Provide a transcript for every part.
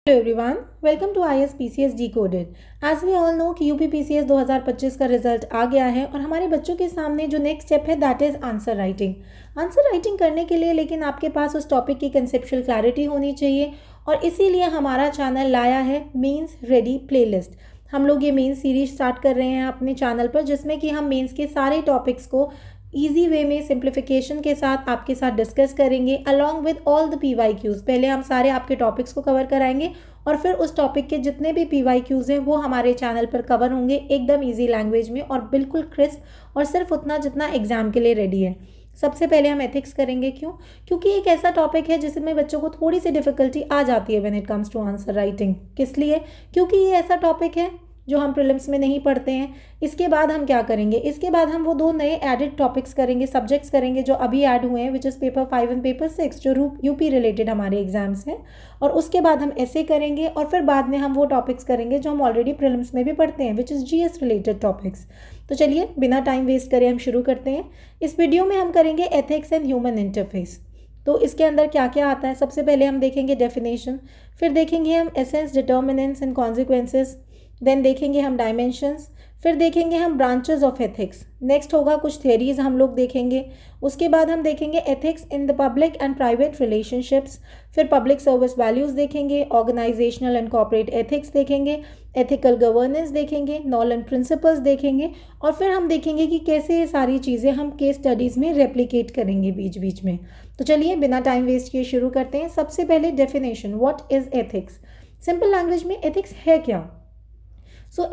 Hello everyone, welcome to ISPCS Decoded। As we all know कि UPPCS 2025 का result आ गया है और हमारे बच्चों के सामने जो नेक्स्ट स्टेप है that is answer writing. Answer writing करने के लिए लेकिन आपके पास उस टॉपिक की कंसेप्चुअल क्लैरिटी होनी चाहिए और इसीलिए हमारा चैनल लाया है मेंस रेडी प्लेलिस्ट। हम लोग ये मेंस सीरीज स्टार्ट कर रहे हैं अपने चैनल पर, जिसमें कि हम मेंस के सारे टॉपिक्स को ईजी वे में सिंप्लीफिकेशन के साथ आपके साथ डिस्कस करेंगे along with all the PYQs। पहले हम सारे आपके टॉपिक्स को कवर कराएंगे और फिर उस टॉपिक के जितने भी PYQs हैं वो हमारे चैनल पर कवर होंगे एकदम ईजी लैंग्वेज में और बिल्कुल क्रिस्प और सिर्फ उतना जितना एग्जाम के लिए रेडी है। सबसे पहले हम एथिक्स करेंगे। क्योंकि एक ऐसा टॉपिक है जिसमें बच्चों को थोड़ी सी डिफिकल्टी आ जाती है when it comes to answer writing. किस लिए? क्योंकि ये ऐसा टॉपिक है जो हम प्रीलिम्स में नहीं पढ़ते हैं। इसके बाद हम क्या करेंगे? इसके बाद हम वो दो नए एडेड टॉपिक्स करेंगे, सब्जेक्ट्स करेंगे जो अभी ऐड हुए हैं, which is paper 5 and paper 6 जो यूपी रिलेटेड हमारे एग्जाम्स हैं। और उसके बाद हम ऐसे करेंगे और फिर बाद में हम वो टॉपिक्स करेंगे जो हम ऑलरेडी प्रीलिम्स में भी पढ़ते हैं, which is GS related topics. तो चलिए बिना टाइम वेस्ट करे हम शुरू करते हैं। इस वीडियो में हम करेंगे एथिक्स एंड ह्यूमन इंटरफेस। तो इसके अंदर क्या क्या आता है? सबसे पहले हम देखेंगे डेफिनेशन, फिर देखेंगे हम essence, determinants and consequences, then देखेंगे हम डायमेंशंस, फिर देखेंगे हम ब्रांचेस ऑफ एथिक्स। नेक्स्ट होगा कुछ थेरीज हम लोग देखेंगे। उसके बाद हम देखेंगे ethics in the public and private relationships, फिर पब्लिक सर्विस वैल्यूज़ देखेंगे, ऑर्गेनाइजेशनल एंड कॉर्पोरेट एथिक्स देखेंगे, एथिकल गवर्नेंस देखेंगे, नॉलेज प्रिंसिपल्स देखेंगे और फिर हम देखेंगे कि कैसे ये सारी चीज़ें हम केस स्टडीज़ में रेप्लिकेट करेंगे बीच बीच में। तो चलिए बिना टाइम वेस्ट किए शुरू करते हैं। सबसे पहले definition, what is ethics? Simple language में एथिक्स है क्या?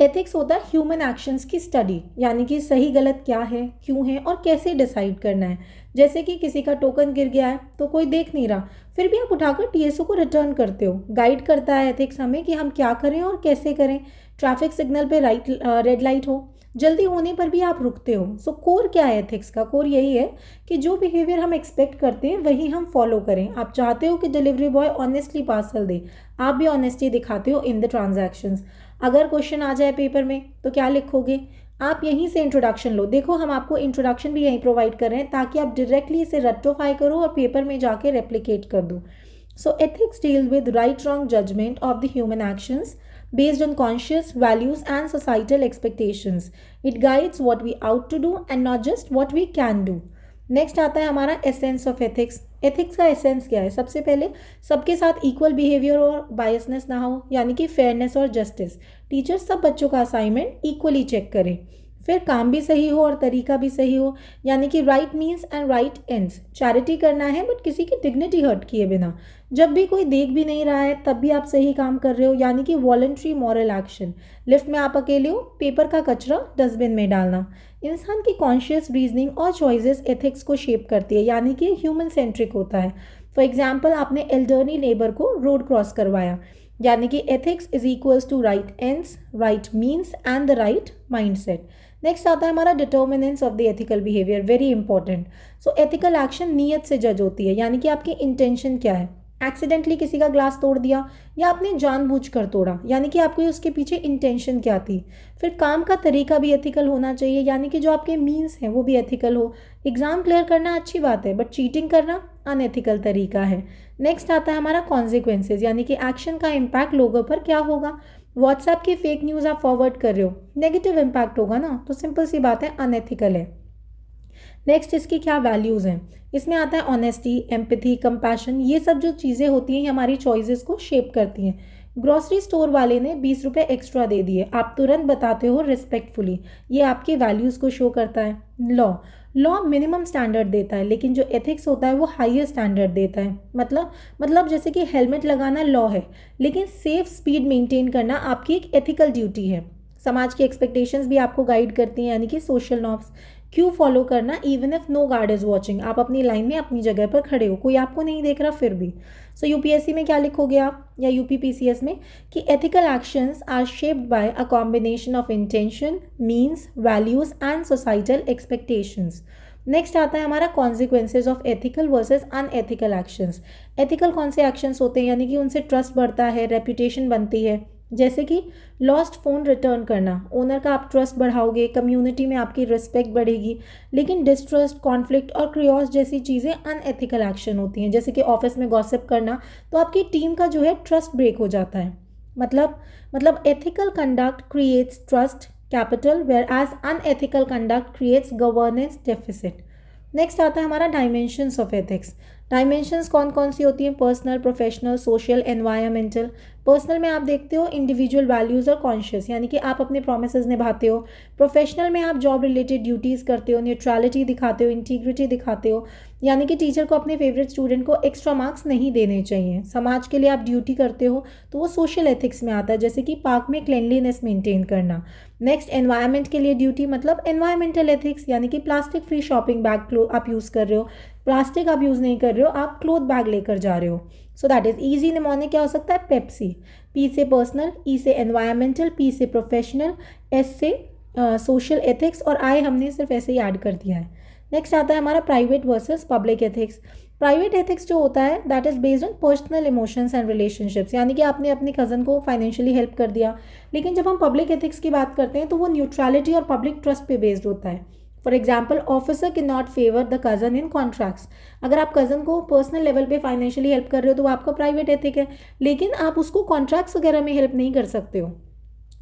एथिक्स होता है ह्यूमन एक्शंस की स्टडी, यानी कि सही गलत क्या है, क्यों है और कैसे डिसाइड करना है। जैसे कि किसी का टोकन गिर गया है तो कोई देख नहीं रहा, फिर भी आप उठाकर TSO को रिटर्न करते हो। गाइड करता है एथिक्स हमें कि हम क्या करें और कैसे करें। ट्रैफिक सिग्नल पे रेड लाइट हो, जल्दी होने पर भी आप रुकते हो। कोर क्या है एथिक्स का? कोर यही है कि जो बिहेवियर हम एक्सपेक्ट करते हैं वही हम फॉलो करें। आप चाहते हो कि डिलीवरी बॉय ऑनेस्टली पार्सल दे, आप भी ऑनेस्टी दिखाते हो इन द ट्रांजैक्शंस। अगर क्वेश्चन आ जाए पेपर में तो क्या लिखोगे? आप यहीं से इंट्रोडक्शन लो। देखो हम आपको इंट्रोडक्शन भी यहीं प्रोवाइड कर रहे हैं ताकि आप डायरेक्टली इसे रेक्टिफाई करो और पेपर में जाके रेप्लिकेट कर दो। Ethics deal with right wrong judgement of the human actions based on conscious values and societal expectations. It guides what we ought to do and not just what we can do. Next आता है हमारा essence of ethics. Ethics का essence क्या है? सबसे पहले सबके साथ इक्वल बिहेवियर और बायसनेस ना हो, यानी कि फेयरनेस और जस्टिस। टीचर सब बच्चों का असाइनमेंट इक्वली चेक करें। फिर काम भी सही हो और तरीका भी सही हो, यानी कि right means and right ends. Charity करना है बट किसी की डिग्निटी हर्ट किए बिना। जब भी कोई देख भी नहीं रहा है तब भी आप सही काम कर रहे हो, यानी कि वॉलंटरी मॉरल एक्शन। लिफ्ट में आप अकेले हो, पेपर का कचरा डस्टबिन में डालना। इंसान की कॉन्शियस रीजनिंग और चॉइसेस एथिक्स को शेप करती है, यानी कि ह्यूमन सेंट्रिक होता है। फॉर एग्जाम्पल, आपने एल्डरली नेबर को रोड क्रॉस करवाया, यानी कि ethics is equals to right ends, right means and the right mindset. Next आता है हमारा determinants of the ethical behaviour, very important. Ethical action नीयत से जज होती है, यानी कि आपकी इंटेंशन क्या है। एक्सीडेंटली किसी का ग्लास तोड़ दिया या आपने जानबूझकर तोड़ा, यानी कि आपको उसके पीछे इंटेंशन क्या थी। फिर काम का तरीका भी एथिकल होना चाहिए, यानी कि जो आपके मीन्स हैं वो भी एथिकल हो। एग्जाम क्लियर करना अच्छी बात है बट चीटिंग करना अनएथिकल तरीका है। नेक्स्ट आता है हमारा कॉन्सिक्वेंसेज, यानी कि एक्शन का इम्पैक्ट लोगों पर क्या होगा। व्हाट्सएप की फेक न्यूज़ आप फॉरवर्ड कर रहे हो, नेगेटिव इम्पैक्ट होगा ना, तो सिंपल सी बात है अनएथिकल है। नेक्स्ट इसकी क्या वैल्यूज़ हैं? इसमें आता है ऑनेस्टी, एम्पैथी, कंपैशन। ये सब जो चीज़ें होती हैं हमारी चॉइसेस को शेप करती हैं। ग्रॉसरी स्टोर वाले ने 20 रुपये एक्स्ट्रा दे दिए, आप तुरंत बताते हो रिस्पेक्टफुली, ये आपकी वैल्यूज़ को शो करता है। लॉ मिनिमम स्टैंडर्ड देता है, लेकिन जो एथिक्स होता है वो हाईयर स्टैंडर्ड देता है। मतलब जैसे कि हेलमेट लगाना लॉ है, लेकिन सेफ स्पीड मेंटेन करना आपकी एक एथिकल ड्यूटी है। समाज की एक्सपेक्टेशंस भी आपको गाइड करती हैं, यानी कि सोशल नॉर्म्स। क्यों फॉलो करना even if no guard is watching, आप अपनी लाइन में अपनी जगह पर खड़े हो, कोई आपको नहीं देख रहा फिर भी। UPSC में क्या लिखोगे आप या UPPCS में कि ethical actions are shaped by a combination of intention, means, values and societal expectations. Next आता है हमारा consequences of ethical versus unethical actions. Ethical कौन से एक्शंस होते हैं, यानी कि उनसे ट्रस्ट बढ़ता है, रेपुटेशन बनती है। जैसे कि लॉस्ट फ़ोन रिटर्न करना, ओनर का आप ट्रस्ट बढ़ाओगे, कम्युनिटी में आपकी रिस्पेक्ट बढ़ेगी। लेकिन डिस्ट्रस्ट, कॉन्फ्लिक्ट और क्रियोस जैसी चीज़ें अनएथिकल एक्शन होती हैं, जैसे कि ऑफिस में गॉसिप करना, तो आपकी टीम का जो है ट्रस्ट ब्रेक हो जाता है। मतलब ethical conduct creates trust capital, whereas unethical conduct creates governance deficit. Next आता है हमारा डायमेंशंस ऑफ एथिक्स। डायमेंशंस कौन कौन सी होती हैं? Personal, professional, social, environmental. Personal में आप देखते हो इंडिविजुअल वैल्यूज़ और कॉन्शियस, यानी कि आप अपने प्रोमिसेस निभाते हो। प्रोफेशनल में आप जॉब रिलेटेड ड्यूटीज़ करते हो, न्यूट्रलिटी दिखाते हो, इंटीग्रिटी दिखाते हो, यानी कि टीचर को अपने फेवरेट स्टूडेंट को एक्स्ट्रा मार्क्स नहीं देने चाहिए। समाज के लिए आप ड्यूटी करते हो, तो वो सोशल एथिक्स में आता है, जैसे कि पार्क में क्लेनलीनेस मेंटेन करना। नेक्स्ट, एनवायरनमेंट के लिए ड्यूटी, मतलब एनवायरमेंटल एथिक्स, यानी कि प्लास्टिक फ्री शॉपिंग बैग आप यूज़ कर रहे हो, प्लास्टिक आप यूज़ नहीं कर रहे हो, आप क्लोथ बैग लेकर जा रहे हो। सो दैट इज ईजी निमोनिक क्या हो सकता है? पेप्सी। पी से पर्सनल, ई से एनवायरमेंटल, पी से प्रोफेशनल, एस से सोशल एथिक्स और आई हमने सिर्फ ऐसे ही ऐड कर दिया है। नेक्स्ट आता है हमारा private versus public ethics. Private ethics जो होता है that is based on personal emotions and relationships, यानी कि आपने अपनी कज़न को फाइनेंशियली हेल्प कर दिया। लेकिन जब हम पब्लिक एथिक्स की बात करते हैं तो वो न्यूट्रलिटी और पब्लिक ट्रस्ट पे बेस्ड होता है। For example, officer can not favour the cousin in contracts. अगर आप कज़न को पर्सनल लेवल पे फाइनेंशियली हेल्प कर रहे हो तो वो आपका प्राइवेट एथिक है, लेकिन आप उसको कॉन्ट्रैक्ट्स वगैरह में हेल्प नहीं कर सकते हो।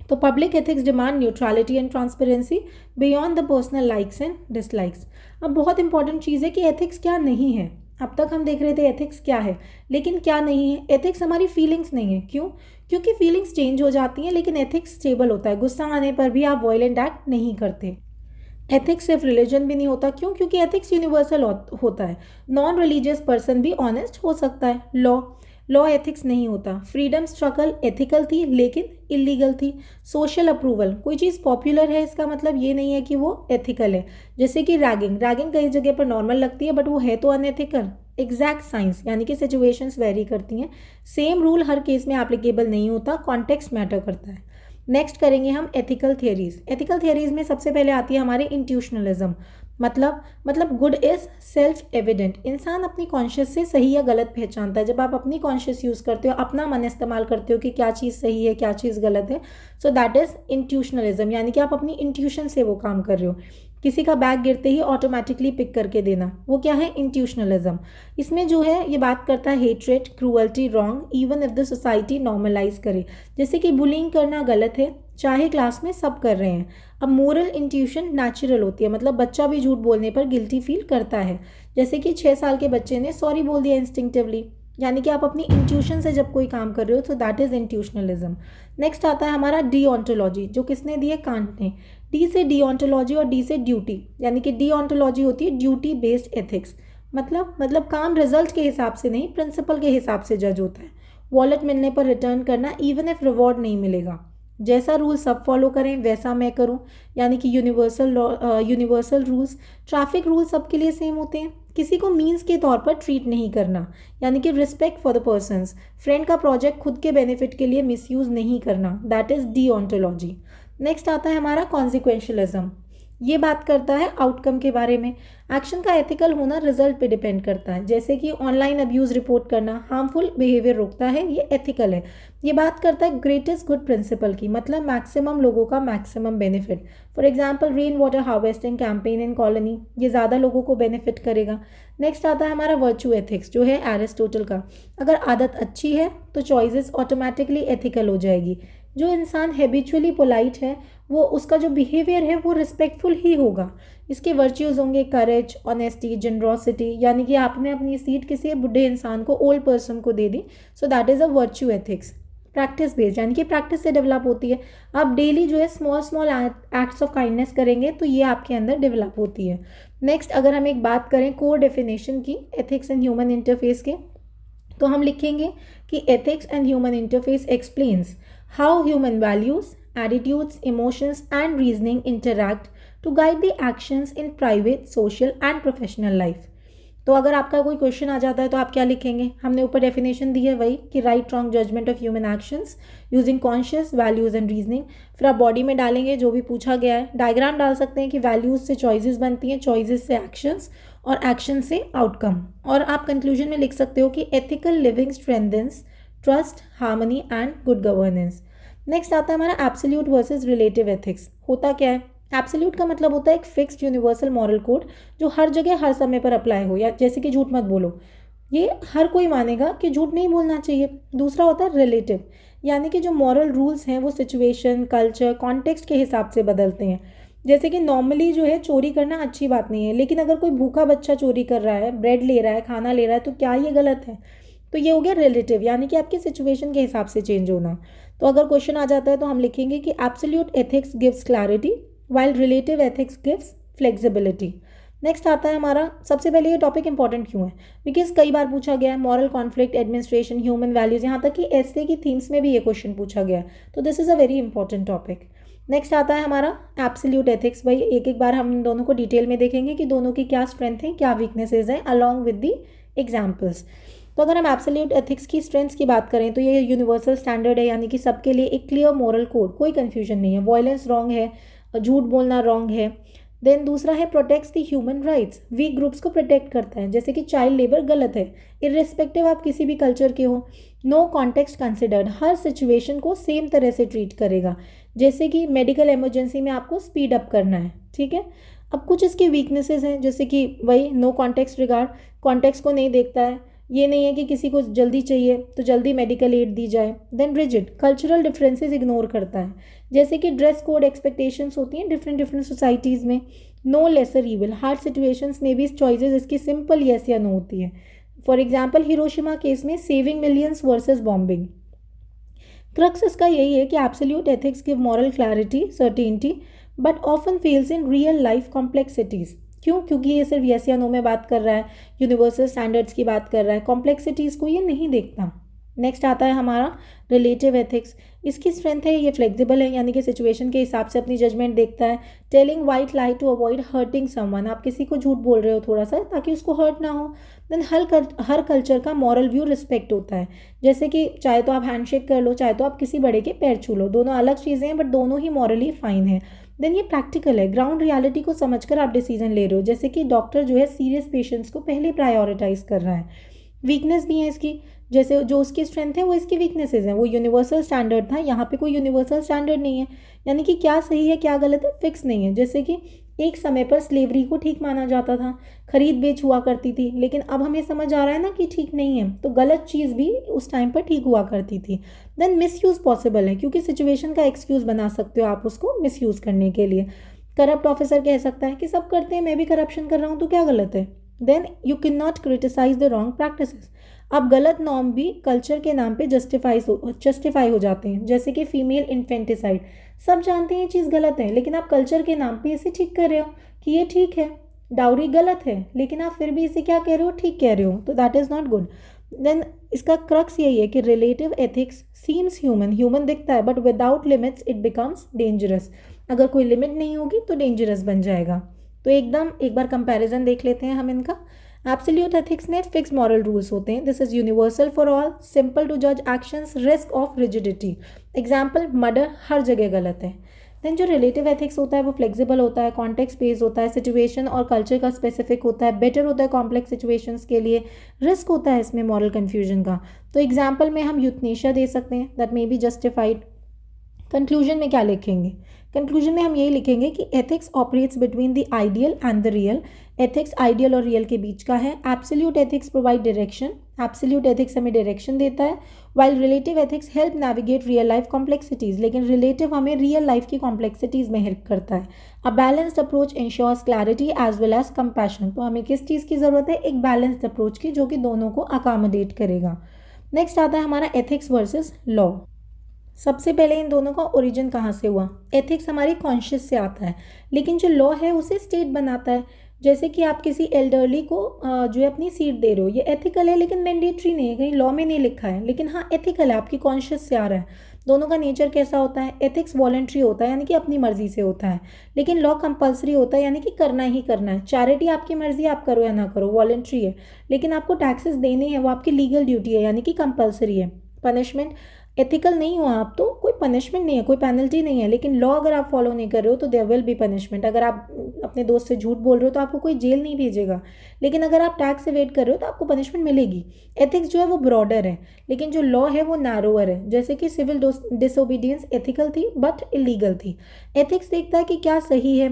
तो public ethics demand neutrality and transparency beyond the personal likes and dislikes. अब बहुत इंपॉर्टेंट चीज़ है कि एथिक्स क्या नहीं है। अब तक हम देख रहे थे एथिक्स क्या है, लेकिन क्या नहीं है? एथिक्स हमारी फीलिंग्स नहीं है। क्यों? क्योंकि फीलिंग्स चेंज हो जाती हैं, लेकिन एथिक्स स्टेबल होता है। गुस्सा आने पर भी आप वॉयलेंट एक्ट नहीं करते। एथिक्स सिर्फ रिलीजन भी नहीं होता। क्यों? क्योंकि एथिक्स यूनिवर्सल होता है। नॉन रिलीजियस पर्सन भी ऑनेस्ट हो सकता है। लॉ एथिक्स नहीं होता। फ्रीडम स्ट्रगल एथिकल थी लेकिन इलीगल थी। सोशल अप्रूवल, कोई चीज़ पॉपुलर है इसका मतलब ये नहीं है कि वो एथिकल है। जैसे कि रैगिंग कई जगह पर नॉर्मल लगती है बट वो है तो अनएथिकल। एग्जैक्ट साइंस, यानी कि सिचुएशंस वेरी करती हैं। सेम रूल हर केस में एप्लीकेबल नहीं होता, कॉन्टेक्स्ट मैटर करता है। नेक्स्ट करेंगे हम एथिकल थियरीज। एथिकल थियरीज में सबसे पहले आती है हमारे इंट्यूशनलिज्म। मतलब गुड इज सेल्फ एविडेंट। इंसान अपनी कॉन्शियस से सही या गलत पहचानता है। जब आप अपनी कॉन्शियस यूज़ करते हो, अपना मन इस्तेमाल करते हो कि क्या चीज़ सही है क्या चीज़ गलत है, सो दैट इज इंट्यूशनलिज्म, यानी कि आप अपनी इंट्यूशन से वो काम कर रहे हो। किसी का बैग गिरते ही ऑटोमेटिकली पिक करके देना, वो क्या है? इंट्यूशनलिज्म। इसमें जो है ये बात करता है hatred, cruelty, wrong even if the society normalise करे। जैसे कि बुलिंग करना गलत है, चाहे क्लास में सब कर रहे हैं। अब मोरल इंट्यूशन नेचुरल होती है, मतलब बच्चा भी झूठ बोलने पर गिल्टी फील करता है। जैसे कि 6 साल के बच्चे ने सॉरी बोल दिया इंस्टिंक्टिवली, यानी कि आप अपनी इंट्यूशन से जब कोई काम कर रहे हो तो दैट इज इंट्यूशनलिज्म। नेक्स्ट आता है हमारा डीओंटोलॉजी, जो किसने दी है? कांट ने। डी से डीओंटोलॉजी और डी से ड्यूटी, यानी कि डीओंटोलॉजी होती है ड्यूटी बेस्ड एथिक्स। मतलब काम रिजल्ट के हिसाब से नहीं, प्रिंसिपल के हिसाब से जज होता है। वॉलेट मिलने पर रिटर्न करना इवन इफ रिवॉर्ड नहीं मिलेगा। जैसा रूल सब फॉलो करें वैसा मैं करूं, यानी कि यूनिवर्सल रूल्स। ट्रैफिक रूल सबके लिए सेम होते हैं। किसी को मीन्स के तौर पर ट्रीट नहीं करना, यानी कि respect for the persons. Friend का प्रोजेक्ट खुद के बेनिफिट के लिए मिसयूज नहीं करना, दैट इज डीओंटोलॉजी। नेक्स्ट आता है हमारा कॉन्सिक्वेंशलिज्म। ये बात करता है आउटकम के बारे में। एक्शन का एथिकल होना रिजल्ट पे डिपेंड करता है। जैसे कि ऑनलाइन अब्यूज़ रिपोर्ट करना हार्मफुल बिहेवियर रोकता है, ये एथिकल है। ये बात करता है ग्रेटेस्ट गुड प्रिंसिपल की, मतलब मैक्सिमम लोगों का maximum benefit. For example, rain water harvesting campaign in colony, ये ज़्यादा लोगों को बेनिफिट करेगा। नेक्स्ट आता है हमारा वर्चू एथिक्स, जो है एरिस्टोटल का। अगर आदत अच्छी है तो चॉइसेस ऑटोमेटिकली एथिकल हो जाएगी। जो इंसान हैबिचुअली पोलाइट है वो उसका जो बिहेवियर है वो रिस्पेक्टफुल ही होगा। इसके वर्च्यूज़ होंगे करेज, ऑनेस्टी, जनरोसिटी, यानी कि आपने अपनी सीट किसी बुढ़े इंसान को, ओल्ड पर्सन को दे दी, so that is a virtue ethics. Practice based, यानी कि प्रैक्टिस से डेवलप होती है। आप डेली जो है स्मॉल एक्ट्स ऑफ काइंडनेस करेंगे तो ये आपके अंदर डेवलप होती है। नेक्स्ट अगर हम एक बात करें कोर डेफिनेशन की एथिक्स एंड ह्यूमन इंटरफेस के, तो हम लिखेंगे कि ethics and human interface explains how human values, attitudes, emotions and reasoning interact to guide the actions in private, social and professional life। तो अगर आपका कोई क्वेश्चन आ जाता है तो आप क्या लिखेंगे? हमने ऊपर डेफिनेशन दी है वही कि right wrong judgement of human actions using conscious values and reasoning. फिर आप बॉडी में डालेंगे जो भी पूछा गया है। डायग्राम डाल सकते हैं कि वैल्यूज से चॉइसेस बनती हैं, चॉइसेस से एक्शंस और एक्शन से आउटकम। और आप कंक्लूजन में लिख सकते हो कि ethical living strengthens trust, harmony and good governance. Next आता है हमारा एब्सोल्यूट वर्सेस रिलेटिव एथिक्स। होता क्या है? एब्सोल्यूट का मतलब होता है एक फिक्स्ड यूनिवर्सल मॉरल कोड जो हर जगह हर समय पर अप्लाई हो, या जैसे कि झूठ मत बोलो, ये हर कोई मानेगा कि झूठ नहीं बोलना चाहिए। दूसरा होता है रिलेटिव, यानी कि जो मॉरल रूल्स हैं वो सिचुएशन, कल्चर, कॉन्टेक्स्ट के हिसाब से बदलते हैं। जैसे कि नॉर्मली जो है चोरी करना अच्छी बात नहीं है, लेकिन अगर कोई भूखा बच्चा चोरी कर रहा है, ब्रेड ले रहा है, खाना ले रहा है, तो क्या ये गलत है? तो ये हो गया रिलेटिव, यानी कि आपकी सिचुएशन के हिसाब से चेंज होना। तो अगर क्वेश्चन आ जाता है तो हम लिखेंगे कि absolute ethics gives clarity while relative ethics gives flexibility. Next आता है हमारा, सबसे पहले ये टॉपिक इंपॉर्टेंट क्यों है? बिकॉज कई बार पूछा गया है, moral conflict, administration, human values, यहाँ तक कि एसए की थीम्स में भी ये क्वेश्चन पूछा गया है, तो this is a very important topic. Next आता है हमारा एब्सोल्यूट एथिक्स। भाई एक एक बार हम इन दोनों को डिटेल में देखेंगे कि दोनों की क्या स्ट्रेंथ है, क्या वीकनेसेस हैं, अलॉन्ग विद दी एग्जाम्पल्स। तो अगर हम एब्सोल्यूट एथिक्स की स्ट्रेंथ्स की बात करें तो ये यूनिवर्सल स्टैंडर्ड है, यानी कि सबके लिए एक क्लियर मॉरल कोड, कोई कन्फ्यूजन नहीं है। वॉयलेंस रॉन्ग है, झूठ बोलना रॉन्ग है। देन दूसरा है प्रोटेक्ट्स दी ह्यूमन राइट्स, वीक ग्रुप्स को प्रोटेक्ट करता है, जैसे कि चाइल्ड लेबर गलत है, इर्रिस्पेक्टिव आप किसी भी कल्चर के हो। नो कॉन्टेक्स्ट कंसिडर्ड, हर सिचुएशन को सेम तरह से ट्रीट करेगा, जैसे कि मेडिकल इमरजेंसी में आपको स्पीड अप करना है, ठीक है। अब कुछ इसके वीकनेसेस हैं, जैसे कि वही नो कॉन्टेक्स्ट रिगार्ड, कॉन्टेक्स्ट को नहीं देखता है, ये नहीं है कि किसी को जल्दी चाहिए तो जल्दी मेडिकल एड दी जाए। Then rigid, cultural differences ignore करता है, जैसे कि ड्रेस कोड एक्सपेक्टेशंस होती हैं डिफरेंट डिफरेंट सोसाइटीज़ में। No lesser evil, hard situations में भी चॉइसेस इसकी सिंपल येस या नो होती है। फॉर एग्जाम्पल हिरोशिमा केस में saving millions versus bombing. Crux इसका यही है कि absolute ethics give moral clarity, certainty, but often fails in real life complexities. क्यों? क्योंकि ये सिर्फ यस या नो में बात कर रहा है, यूनिवर्सल स्टैंडर्ड्स की बात कर रहा है, कॉम्प्लेक्सिटीज़ को ये नहीं देखता। नेक्स्ट आता है हमारा रिलेटिव एथिक्स। इसकी स्ट्रेंथ है ये फ्लेक्सिबल है, यानी कि सिचुएशन के हिसाब से अपनी जजमेंट देखता है। Telling white lie to avoid hurting someone, आप किसी को झूठ बोल रहे हो थोड़ा सा ताकि उसको हर्ट ना हो। देन हर कल्चर का मॉरल व्यू रिस्पेक्ट होता है, जैसे कि चाहे तो आप हैंडशेक कर लो, चाहे तो आप किसी बड़े के पैर छू लो, दोनों अलग चीज़ें हैं बट दोनों ही मॉरली फाइन है। देन ये प्रैक्टिकल है, ग्राउंड रियलिटी को समझकर आप डिसीजन ले रहे हो, जैसे कि डॉक्टर जो है सीरियस पेशेंट्स को पहले प्रायोरिटाइज कर रहा है। वीकनेस भी है इसकी, जैसे जो उसकी स्ट्रेंथ है वो इसकी वीकनेसेस हैं। वो यूनिवर्सल स्टैंडर्ड था, यहाँ पे कोई यूनिवर्सल स्टैंडर्ड नहीं है, यानी कि क्या सही है क्या गलत है फिक्स नहीं है। जैसे कि एक समय पर स्लेवरी को ठीक माना जाता था, खरीद बेच हुआ करती थी, लेकिन अब हमें समझ आ रहा है ना कि ठीक नहीं है, तो गलत चीज़ भी उस टाइम पर ठीक हुआ करती थी। देन मिसयूज़ पॉसिबल है, क्योंकि सिचुएशन का एक्सक्यूज़ बना सकते हो आप उसको मिसयूज़ करने के लिए। करप्ट ऑफिसर कह सकता है कि सब करते हैं, मैं भी करप्शन कर रहा हूँ, तो क्या गलत है। Then you can not criticise the wrong practices, अब गलत नॉर्म भी कल्चर के नाम पे जस्टिफाई हो जाते हैं, जैसे कि फीमेल इन्फेंटिसाइड। सब जानते हैं ये चीज़ गलत है, लेकिन आप कल्चर के नाम पे इसे ठीक कर रहे हो कि ये ठीक है। डाउरी गलत है, लेकिन आप फिर भी इसे क्या कह रहे हो, ठीक कह रहे हो, तो that is not good. Then इसका क्रक्स यही है कि relative ethics seems human, human दिखता है, but without limits it becomes dangerous. अगर कोई लिमिट नहीं होगी तो डेंजरस बन जाएगा। तो एकदम एक बार कंपैरिजन देख लेते हैं हम इनका। एब्सोल्यूट एथिक्स में फिक्स मॉरल रूल्स होते हैं, this is universal for all, simple to जज actions, risk of rigidity. Example murder हर जगह गलत है। देन जो रिलेटिव एथिक्स होता है वो फ्लेक्सिबल होता है, कॉन्टेक्स्ट बेस्ड होता है, सिचुएशन और कल्चर का स्पेसिफिक होता है, बेटर होता है कॉम्प्लेक्स सिचुएशंस के लिए, रिस्क होता है इसमें मॉरल कन्फ्यूजन का। तो एग्जाम्पल में हम यूथनेशिया दे सकते हैं, that may be justified. Conclusion में क्या लिखेंगे? कंक्लूजन में हम यही लिखेंगे कि ethics operates between the ideal and the real, ethics ideal और रियल के बीच का है। Absolute ethics provide direction, absolute ethics हमें डायरेक्शन देता है, while relative ethics help navigate real life complexities, लेकिन रिलेटिव हमें रियल लाइफ की कॉम्प्लेक्सिटीज़ में हेल्प करता है। A balanced approach ensures clarity as well as compassion, तो हमें किस चीज़ की ज़रूरत है, एक बैलेंस्ड अप्रोच की, जो कि दोनों को अकोमोडेट करेगा। नेक्स्ट आता है हमारा एथिक्स वर्सेस लॉ। सबसे पहले इन दोनों का ओरिजिन कहाँ से हुआ? एथिक्स हमारी कॉन्शियस से आता है, लेकिन जो लॉ है उसे स्टेट बनाता है। जैसे कि आप किसी एल्डरली को जो है अपनी सीट दे रहे हो, ये एथिकल है लेकिन मैंडेटरी नहीं है, कहीं लॉ में नहीं लिखा है, लेकिन हाँ एथिकल है, आपकी कॉन्शियस से आ रहा है। दोनों का नेचर कैसा होता है? एथिक्स वॉलंटरी होता है, यानी कि अपनी मर्जी से होता है, लेकिन लॉ कंपल्सरी होता है, यानी कि करना ही करना है। चैरिटी आपकी मर्जी, आप करो या ना करो, वॉलंटरी है, लेकिन आपको टैक्सेस देने हैं, वो आपकी लीगल ड्यूटी है, यानी कि कंपल्सरी है। पनिशमेंट एथिकल नहीं हो आप तो कोई पनिशमेंट नहीं है, कोई पेनल्टी नहीं है, लेकिन लॉ अगर आप फॉलो नहीं कर रहे हो तो देयर विल बी पनिशमेंट। अगर आप अपने दोस्त से झूठ बोल रहे हो तो आपको कोई जेल नहीं भेजेगा, लेकिन अगर आप टैक्स एवेड कर रहे हो तो आपको पनिशमेंट मिलेगी। एथिक्स जो है वो ब्रॉडर है, लेकिन जो लॉ है वो नैरोअर है। जैसे कि सिविल डिसोबीडियंस एथिकल थी बट इलीगल थी। एथिक्स देखता है कि क्या सही है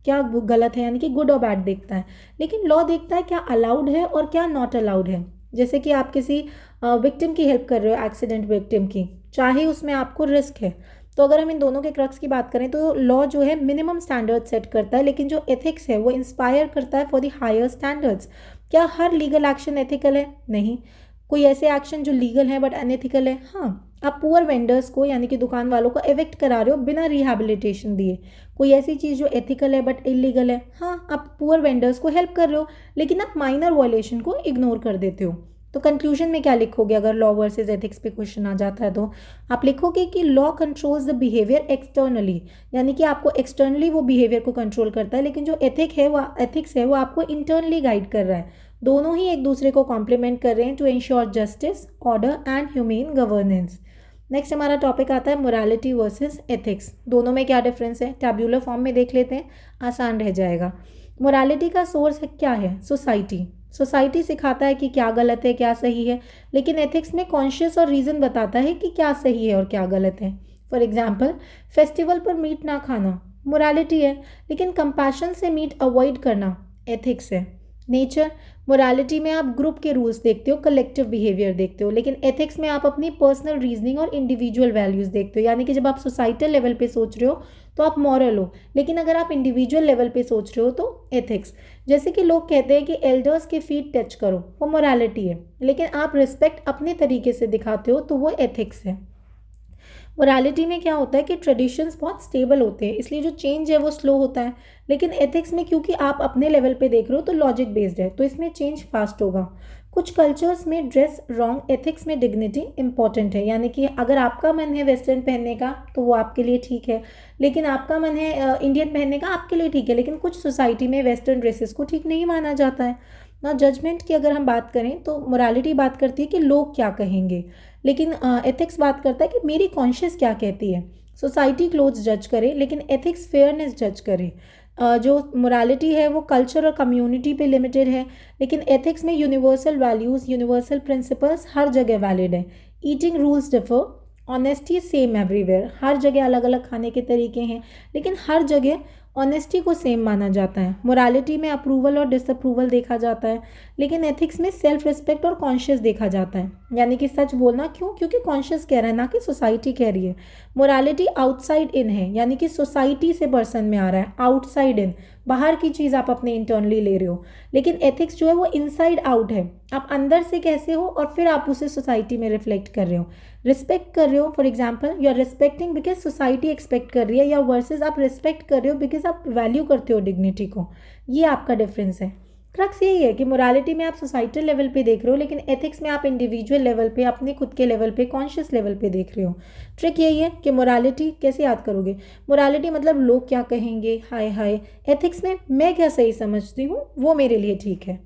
क्या गलत है, यानी कि गुड और बैड देखता है, लेकिन लॉ देखता है क्या अलाउड है और क्या नॉट अलाउड है। जैसे कि आप किसी विक्टिम की हेल्प कर रहे हो, एक्सीडेंट विक्टिम की, चाहे उसमें आपको रिस्क है, तो अगर हम इन दोनों के क्रक्स की बात करें तो लॉ जो है मिनिमम स्टैंडर्ड सेट करता है, लेकिन जो एथिक्स है वो इंस्पायर करता है फॉर द हायर स्टैंडर्ड्स। क्या हर लीगल एक्शन एथिकल है? नहीं। कोई ऐसे एक्शन जो लीगल है बट अनएथिकल है? हाँ। आप पुअर वेंडर्स को यानी कि दुकान वालों को एविक्ट करा रहे हो बिना रिहैबिलिटेशन दिए। कोई ऐसी चीज़ जो एथिकल है बट इलीगल है? हाँ, आप पुअर वेंडर्स को हेल्प कर रहे हो, लेकिन आप माइनर वायलेशन को इग्नोर कर देते हो। तो कंक्लूजन में क्या लिखोगे अगर लॉ वर्सेस एथिक्स पे क्वेश्चन आ जाता है? तो आप लिखोगे कि law controls the behaviour externally, यानी कि आपको एक्सटर्नली वो बिहेवियर को कंट्रोल करता है, लेकिन जो एथिक्स है वो आपको इंटरनली गाइड कर रहा है। दोनों ही एक दूसरे को कॉम्प्लीमेंट कर रहे हैं to ensure justice, order and humane governance. Next हमारा टॉपिक आता है मोरालिटी वर्सेस एथिक्स। दोनों में क्या डिफरेंस है टैब्यूलर फॉर्म में देख लेते हैं, आसान रह जाएगा। मोरालिटी का सोर्स क्या है? सोसाइटी। सोसाइटी सिखाता है कि क्या गलत है क्या सही है, लेकिन एथिक्स में कॉन्शियस और रीज़न बताता है कि क्या सही है और क्या गलत है। फॉर एग्जाम्पल, फेस्टिवल पर मीट ना खाना मोरालिटी है, लेकिन कंपैशन से मीट अवॉइड करना एथिक्स है। नेचर, मोरालिटी में आप ग्रुप के रूल्स देखते हो, कलेक्टिव बिहेवियर देखते हो, लेकिन एथिक्स में आप अपनी पर्सनल रीजनिंग और इंडिविजुअल वैल्यूज़ देखते हो। यानी कि जब आप सोसाइटल लेवल पे सोच रहे हो तो आप मॉरल हो, लेकिन अगर आप इंडिविजुअल लेवल पे सोच रहे हो तो एथिक्स। जैसे कि लोग कहते हैं कि एल्डर्स के फीट टच करो, वो मोरालिटी है, लेकिन आप रिस्पेक्ट अपने तरीके से दिखाते हो तो वो एथिक्स है। मोरालिटी में क्या होता है कि ट्रेडिशंस बहुत स्टेबल होते हैं, इसलिए जो चेंज है वो स्लो होता है, लेकिन एथिक्स में क्योंकि आप अपने लेवल पे देख रहे हो तो लॉजिक बेस्ड है, तो इसमें चेंज फास्ट होगा। कुछ कल्चर्स में ड्रेस रॉन्ग, एथिक्स में डिग्निटी इंपॉर्टेंट है। यानी कि अगर आपका मन है वेस्टर्न पहनने का तो वो आपके लिए ठीक है, लेकिन आपका मन है इंडियन पहनने का, आपके लिए ठीक है, लेकिन कुछ सोसाइटी में वेस्टर्न ड्रेसेस को ठीक नहीं माना जाता है ना। जजमेंट की अगर हम बात करें तो मोरालिटी बात करती है कि लोग क्या कहेंगे, लेकिन एथिक्स बात करता है कि मेरी कॉन्शियस क्या कहती है। सोसाइटी क्लोथ्स जज करे, लेकिन एथिक्स फेयरनेस जज करे। जो मोरालिटी है वो कल्चर और कम्युनिटी पे लिमिटेड है, लेकिन एथिक्स में यूनिवर्सल वैल्यूज़, यूनिवर्सल प्रिंसिपल्स हर जगह वैलिड है। Eating rules differ, honesty same everywhere. हर जगह अलग अलग खाने के तरीके हैं, लेकिन हर जगह ऑनेस्टी को सेम माना जाता है। मोरालिटी में अप्रूवल और डिसअप्रूवल देखा जाता है, लेकिन एथिक्स में सेल्फ रिस्पेक्ट और कॉन्शियस देखा जाता है। यानी कि सच बोलना, क्यों? क्योंकि कॉन्शियस कह रहा है ना कि सोसाइटी कह रही है। मोरालिटी आउटसाइड इन है, यानी कि सोसाइटी से पर्सन में आ रहा है। आउटसाइड इन, बाहर की चीज़ आप अपने इंटरनली ले रहे हो, लेकिन एथिक्स जो है वो इनसाइड आउट है। आप अंदर से कैसे हो और फिर आप उसे सोसाइटी में रिफ्लेक्ट कर रहे हो, रिस्पेक्ट कर रहे हो। For example, you are respecting because society expect कर रही है, या वर्सेस आप रिस्पेक्ट कर रहे हो बिकॉज आप वैल्यू करते हो डिग्निटी को। ये आपका डिफरेंस है। क्रक्स यही है कि मोरालिटी में आप सोसाइटल लेवल पे देख रहे हो, लेकिन एथिक्स में आप इंडिविजुअल लेवल पे, अपने खुद के लेवल पे, कॉन्शियस लेवल पे देख रहे हो। ट्रिक यही है कि मोरालिटी कैसे याद करोगे? मोरालिटी मतलब लोग क्या कहेंगे, हाय हाय। एथिक्स में मैं क्या सही समझती हूँ वो मेरे लिए ठीक है।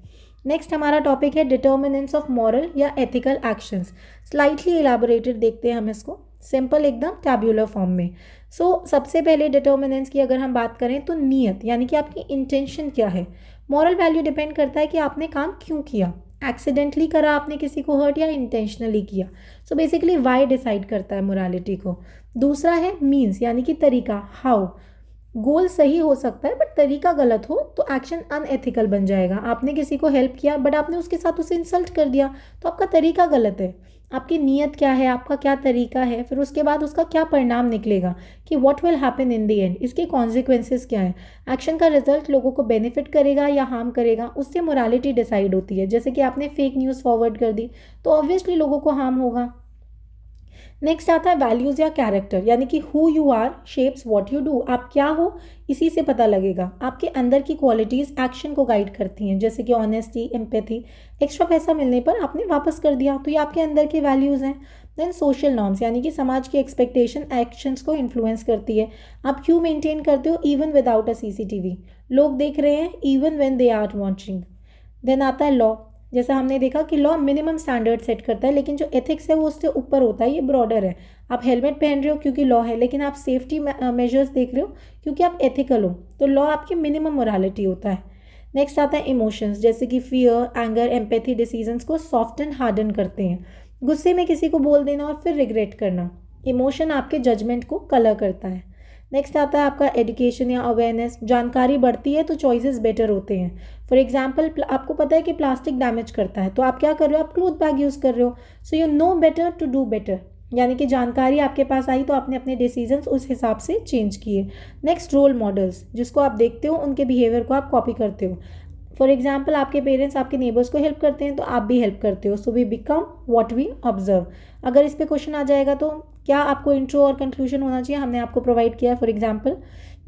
नेक्स्ट हमारा टॉपिक है डिटर्मिनेंट्स ऑफ मॉरल या एथिकल एक्शंस। स्लाइटली इलाबोरेटेड देखते हैं हम इसको, सिंपल एकदम टैब्यूलर फॉर्म में। सबसे पहले डिटर्मिनेंट्स की अगर हम बात करें तो नियत, यानी कि आपकी इंटेंशन क्या है। मॉरल वैल्यू डिपेंड करता है कि आपने काम क्यों किया, एक्सीडेंटली करा आपने किसी को हर्ट या इंटेंशनली किया। बेसिकली वाई डिसाइड करता है मोरालिटी को। दूसरा है मीन्स, यानी कि तरीका, हाउ। गोल सही हो सकता है बट तरीका गलत हो तो एक्शन अनएथिकल बन जाएगा। आपने किसी को हेल्प किया बट आपने उसके साथ उसे इंसल्ट कर दिया तो आपका तरीका गलत है। आपकी नीयत क्या है, आपका क्या तरीका है, फिर उसके बाद उसका क्या परिणाम निकलेगा कि what will happen in the end, इसके कॉन्सिक्वेंसेस क्या है। एक्शन का रिजल्ट लोगों को बेनिफिट करेगा या हार्म करेगा, उससे मोरालिटी डिसाइड होती है। जैसे कि आपने फेक न्यूज़ फॉरवर्ड कर दी तो ऑब्वियसली लोगों को हार्म होगा। नेक्स्ट आता है वैल्यूज़ या कैरेक्टर, यानी कि who you are shapes what you do. आप क्या हो इसी से पता लगेगा। आपके अंदर की क्वालिटीज़ एक्शन को गाइड करती हैं, जैसे कि ऑनेस्टी, एम्पैथी। एक्स्ट्रा पैसा मिलने पर आपने वापस कर दिया तो ये आपके अंदर के वैल्यूज़ हैं। देन सोशल नॉर्म्स, यानी कि समाज की एक्सपेक्टेशन एक्शंस को इन्फ्लुएंस करती है। आप क्यों मेंटेन करते हो इवन विदाउट अ CCTV, लोग देख रहे हैं even when they are watching. Then आता है लॉ। जैसा हमने देखा कि लॉ मिनिमम स्टैंडर्ड सेट करता है, लेकिन जो एथिक्स है वो उससे ऊपर होता है, ये ब्रॉडर है। आप हेलमेट पहन रहे हो क्योंकि लॉ है, लेकिन आप सेफ्टी मेजर्स देख रहे हो क्योंकि आप एथिकल हो, तो लॉ आपकी मिनिमम मोरालिटी होता है। नेक्स्ट आता है इमोशंस, जैसे कि फियर, एंगर, एम्पैथी डिसीजंस को सॉफ्ट एंड हार्डन करते हैं। गुस्से में किसी को बोल देना और फिर रिग्रेट करना, इमोशन आपके जजमेंट को कलर करता है। नेक्स्ट आता है आपका एजुकेशन या अवेयरनेस, जानकारी बढ़ती है तो चॉइसेस बेटर होते हैं। फॉर एग्जाम्पल, आपको पता है कि प्लास्टिक डैमेज करता है, तो आप क्या कर रहे हो, आप क्लोथ बैग यूज़ कर रहे हो। So you know better to do better, यानी कि जानकारी आपके पास आई तो आपने अपने डिसीजंस उस हिसाब से चेंज किए। नेक्स्ट, रोल मॉडल्स, जिसको आप देखते हो उनके बिहेवियर को आप कॉपी करते हो। फॉर एग्जाम्पल, आपके पेरेंट्स आपके नेबर्स को हेल्प करते हैं तो आप भी हेल्प करते हो। So we become what we observe. अगर इस पर क्वेश्चन आ जाएगा तो क्या आपको इंट्रो और कंक्लूजन होना चाहिए, हमने आपको प्रोवाइड किया है। For example,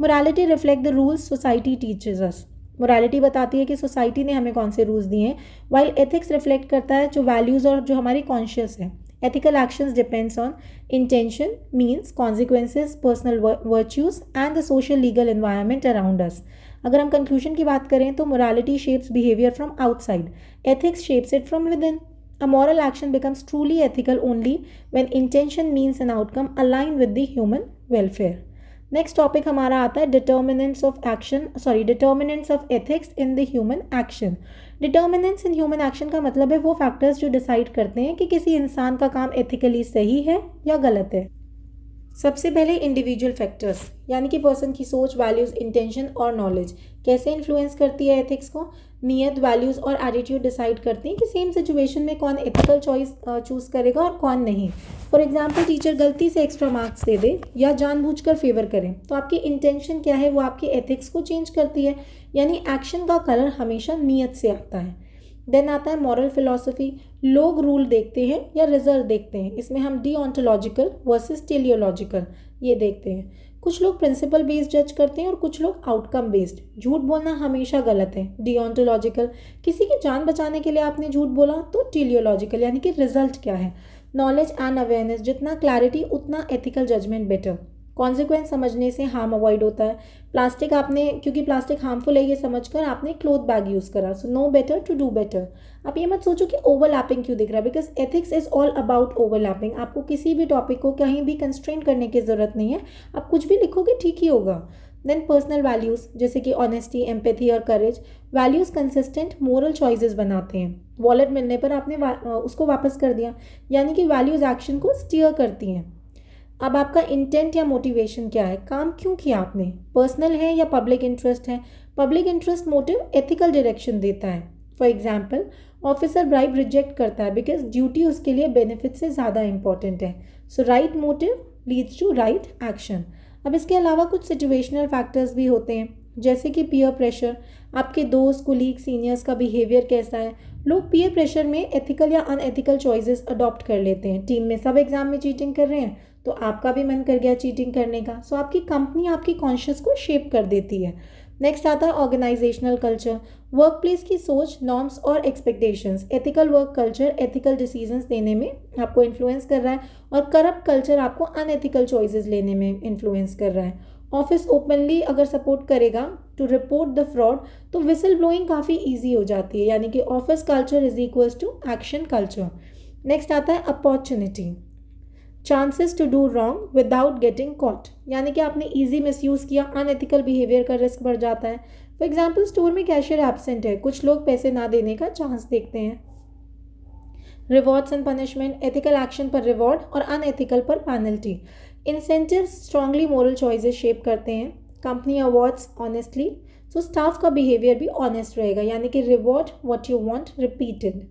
morality reflect the rules society teaches us. Morality बताती है कि सोसाइटी ने हमें कौन से रूल्स दिए हैं, वाइल एथिक्स रिफ्लेक्ट करता है जो वैल्यूज़ और जो हमारी कॉन्शियस है। Ethical actions depends on intention, means, consequences, personal virtues and the social legal environment around us. अगर हम कंक्लूजन की बात करें तो morality shapes behaviour from outside, ethics shapes it from with in. A moral action becomes truly ethical only when intention, means and outcome align with the human welfare. Next topic हमारा आता है determinants of ethics in the human action. Determinants in human action का मतलब है वो factors जो decide करते हैं कि किसी इंसान का काम एथिकली सही है या गलत है। सबसे पहले इंडिविजुअल फैक्टर्स, यानी कि पर्सन की सोच, वैल्यूज़, इंटेंशन और नॉलेज कैसे इन्फ्लुएंस करती है एथिक्स को। नियत, वैल्यूज़ और एटीट्यूड डिसाइड करती हैं कि सेम सिचुएशन में कौन एथिकल चॉइस चूज़ करेगा और कौन नहीं। फॉर एग्जांपल, टीचर गलती से एक्स्ट्रा मार्क्स दे दे या जानबूझकर फेवर करें, तो आपकी इंटेंशन क्या है वो आपके एथिक्स को चेंज करती है, यानी एक्शन का कलर हमेशा नियत से आता है। देन आता है मॉरल फिलॉसफी, लोग रूल देखते हैं या रिजल्ट देखते हैं, इसमें हम डिओंटोलॉजिकल वर्सेस टेलियोलॉजिकल ये देखते हैं। कुछ लोग प्रिंसिपल बेस्ड जज करते हैं और कुछ लोग आउटकम बेस्ड। झूठ बोलना हमेशा गलत है, डिओंटोलॉजिकल, किसी की जान बचाने के लिए आपने झूठ बोला तो टेलियोलॉजिकल, यानी कि रिजल्ट क्या है। नॉलेज एंड अवेयरनेस, जितना क्लैरिटी उतना एथिकल जजमेंट बेटर। कॉन्सिक्वेंस समझने से हार्म अवॉइड होता है। प्लास्टिक आपने, क्योंकि प्लास्टिक हार्मफुल है ये समझकर आपने क्लोथ बैग यूज़ करा, so know better to do better. आप ये मत सोचो कि ओवरलैपिंग क्यों दिख रहा है, because ethics is all about overlapping. आपको किसी भी टॉपिक को कहीं भी कंस्ट्रेन करने की ज़रूरत नहीं है, आप कुछ भी लिखोगे ठीक ही होगा। देन पर्सनल वैल्यूज़, जैसे कि ऑनेस्टी, एम्पैथी और करेज। वैल्यूज़ कंसिस्टेंट मोरल चॉइसेस बनाते हैं। वॉलेट मिलने पर आपने उसको वापस कर दिया, यानी कि वैल्यूज़ एक्शन को स्टीयर करती हैं। अब आपका इंटेंट या मोटिवेशन क्या है, काम क्यों किया आपने, पर्सनल है या पब्लिक इंटरेस्ट है। Public interest motive ethical direction देता है। For example, officer bribe reject करता है बिकॉज ड्यूटी उसके लिए बेनिफिट से ज़्यादा इंपॉर्टेंट है। So right motive leads to right action. अब इसके अलावा कुछ सिचुएशनल फैक्टर्स भी होते हैं, जैसे कि पीयर प्रेशर, आपके दोस्त, कुलीग, सीनियर्स का बिहेवियर कैसा है। लोग पीयर प्रेशर में एथिकल या अनएथिकल चॉइसेस अडॉप्ट कर लेते हैं। टीम में सब एग्जाम में चीटिंग कर रहे हैं तो आपका भी मन कर गया चीटिंग करने का। सो आपकी कंपनी आपकी कॉन्शियस को शेप कर देती है। नेक्स्ट आता है ऑर्गेनाइजेशनल कल्चर, वर्क प्लेस की सोच, नॉर्म्स और expectations. Ethical work culture ethical decisions लेने में आपको इन्फ्लुएंस कर रहा है और करप्ट कल्चर आपको अनएथिकल चॉइसेस लेने में इन्फ्लुएंस कर रहा है। ऑफिस ओपनली अगर सपोर्ट करेगा टू रिपोर्ट द फ्रॉड तो विसल ब्लोइंग काफ़ी ईजी हो जाती है, यानी कि office culture is equals to action culture. Next आता है opportunity, chances to do wrong without getting caught, यानी कि आपने ईजी मिसयूज़ किया, अनएथिकल बिहेवियर का रिस्क बढ़ जाता है। फॉर एग्जाम्पल, स्टोर में कैशियर एब्सेंट है, कुछ लोग पैसे ना देने का चांस देखते हैं। Rewards and punishment, ethical action पर रिवॉर्ड और अनएथिकल पर penalty. Incentives strongly moral choices shape करते हैं। कंपनी अवॉर्ड्स ऑनेस्टली, सो स्टाफ का बिहेवियर भी ऑनेस्ट रहेगा, यानी कि reward what you want repeated.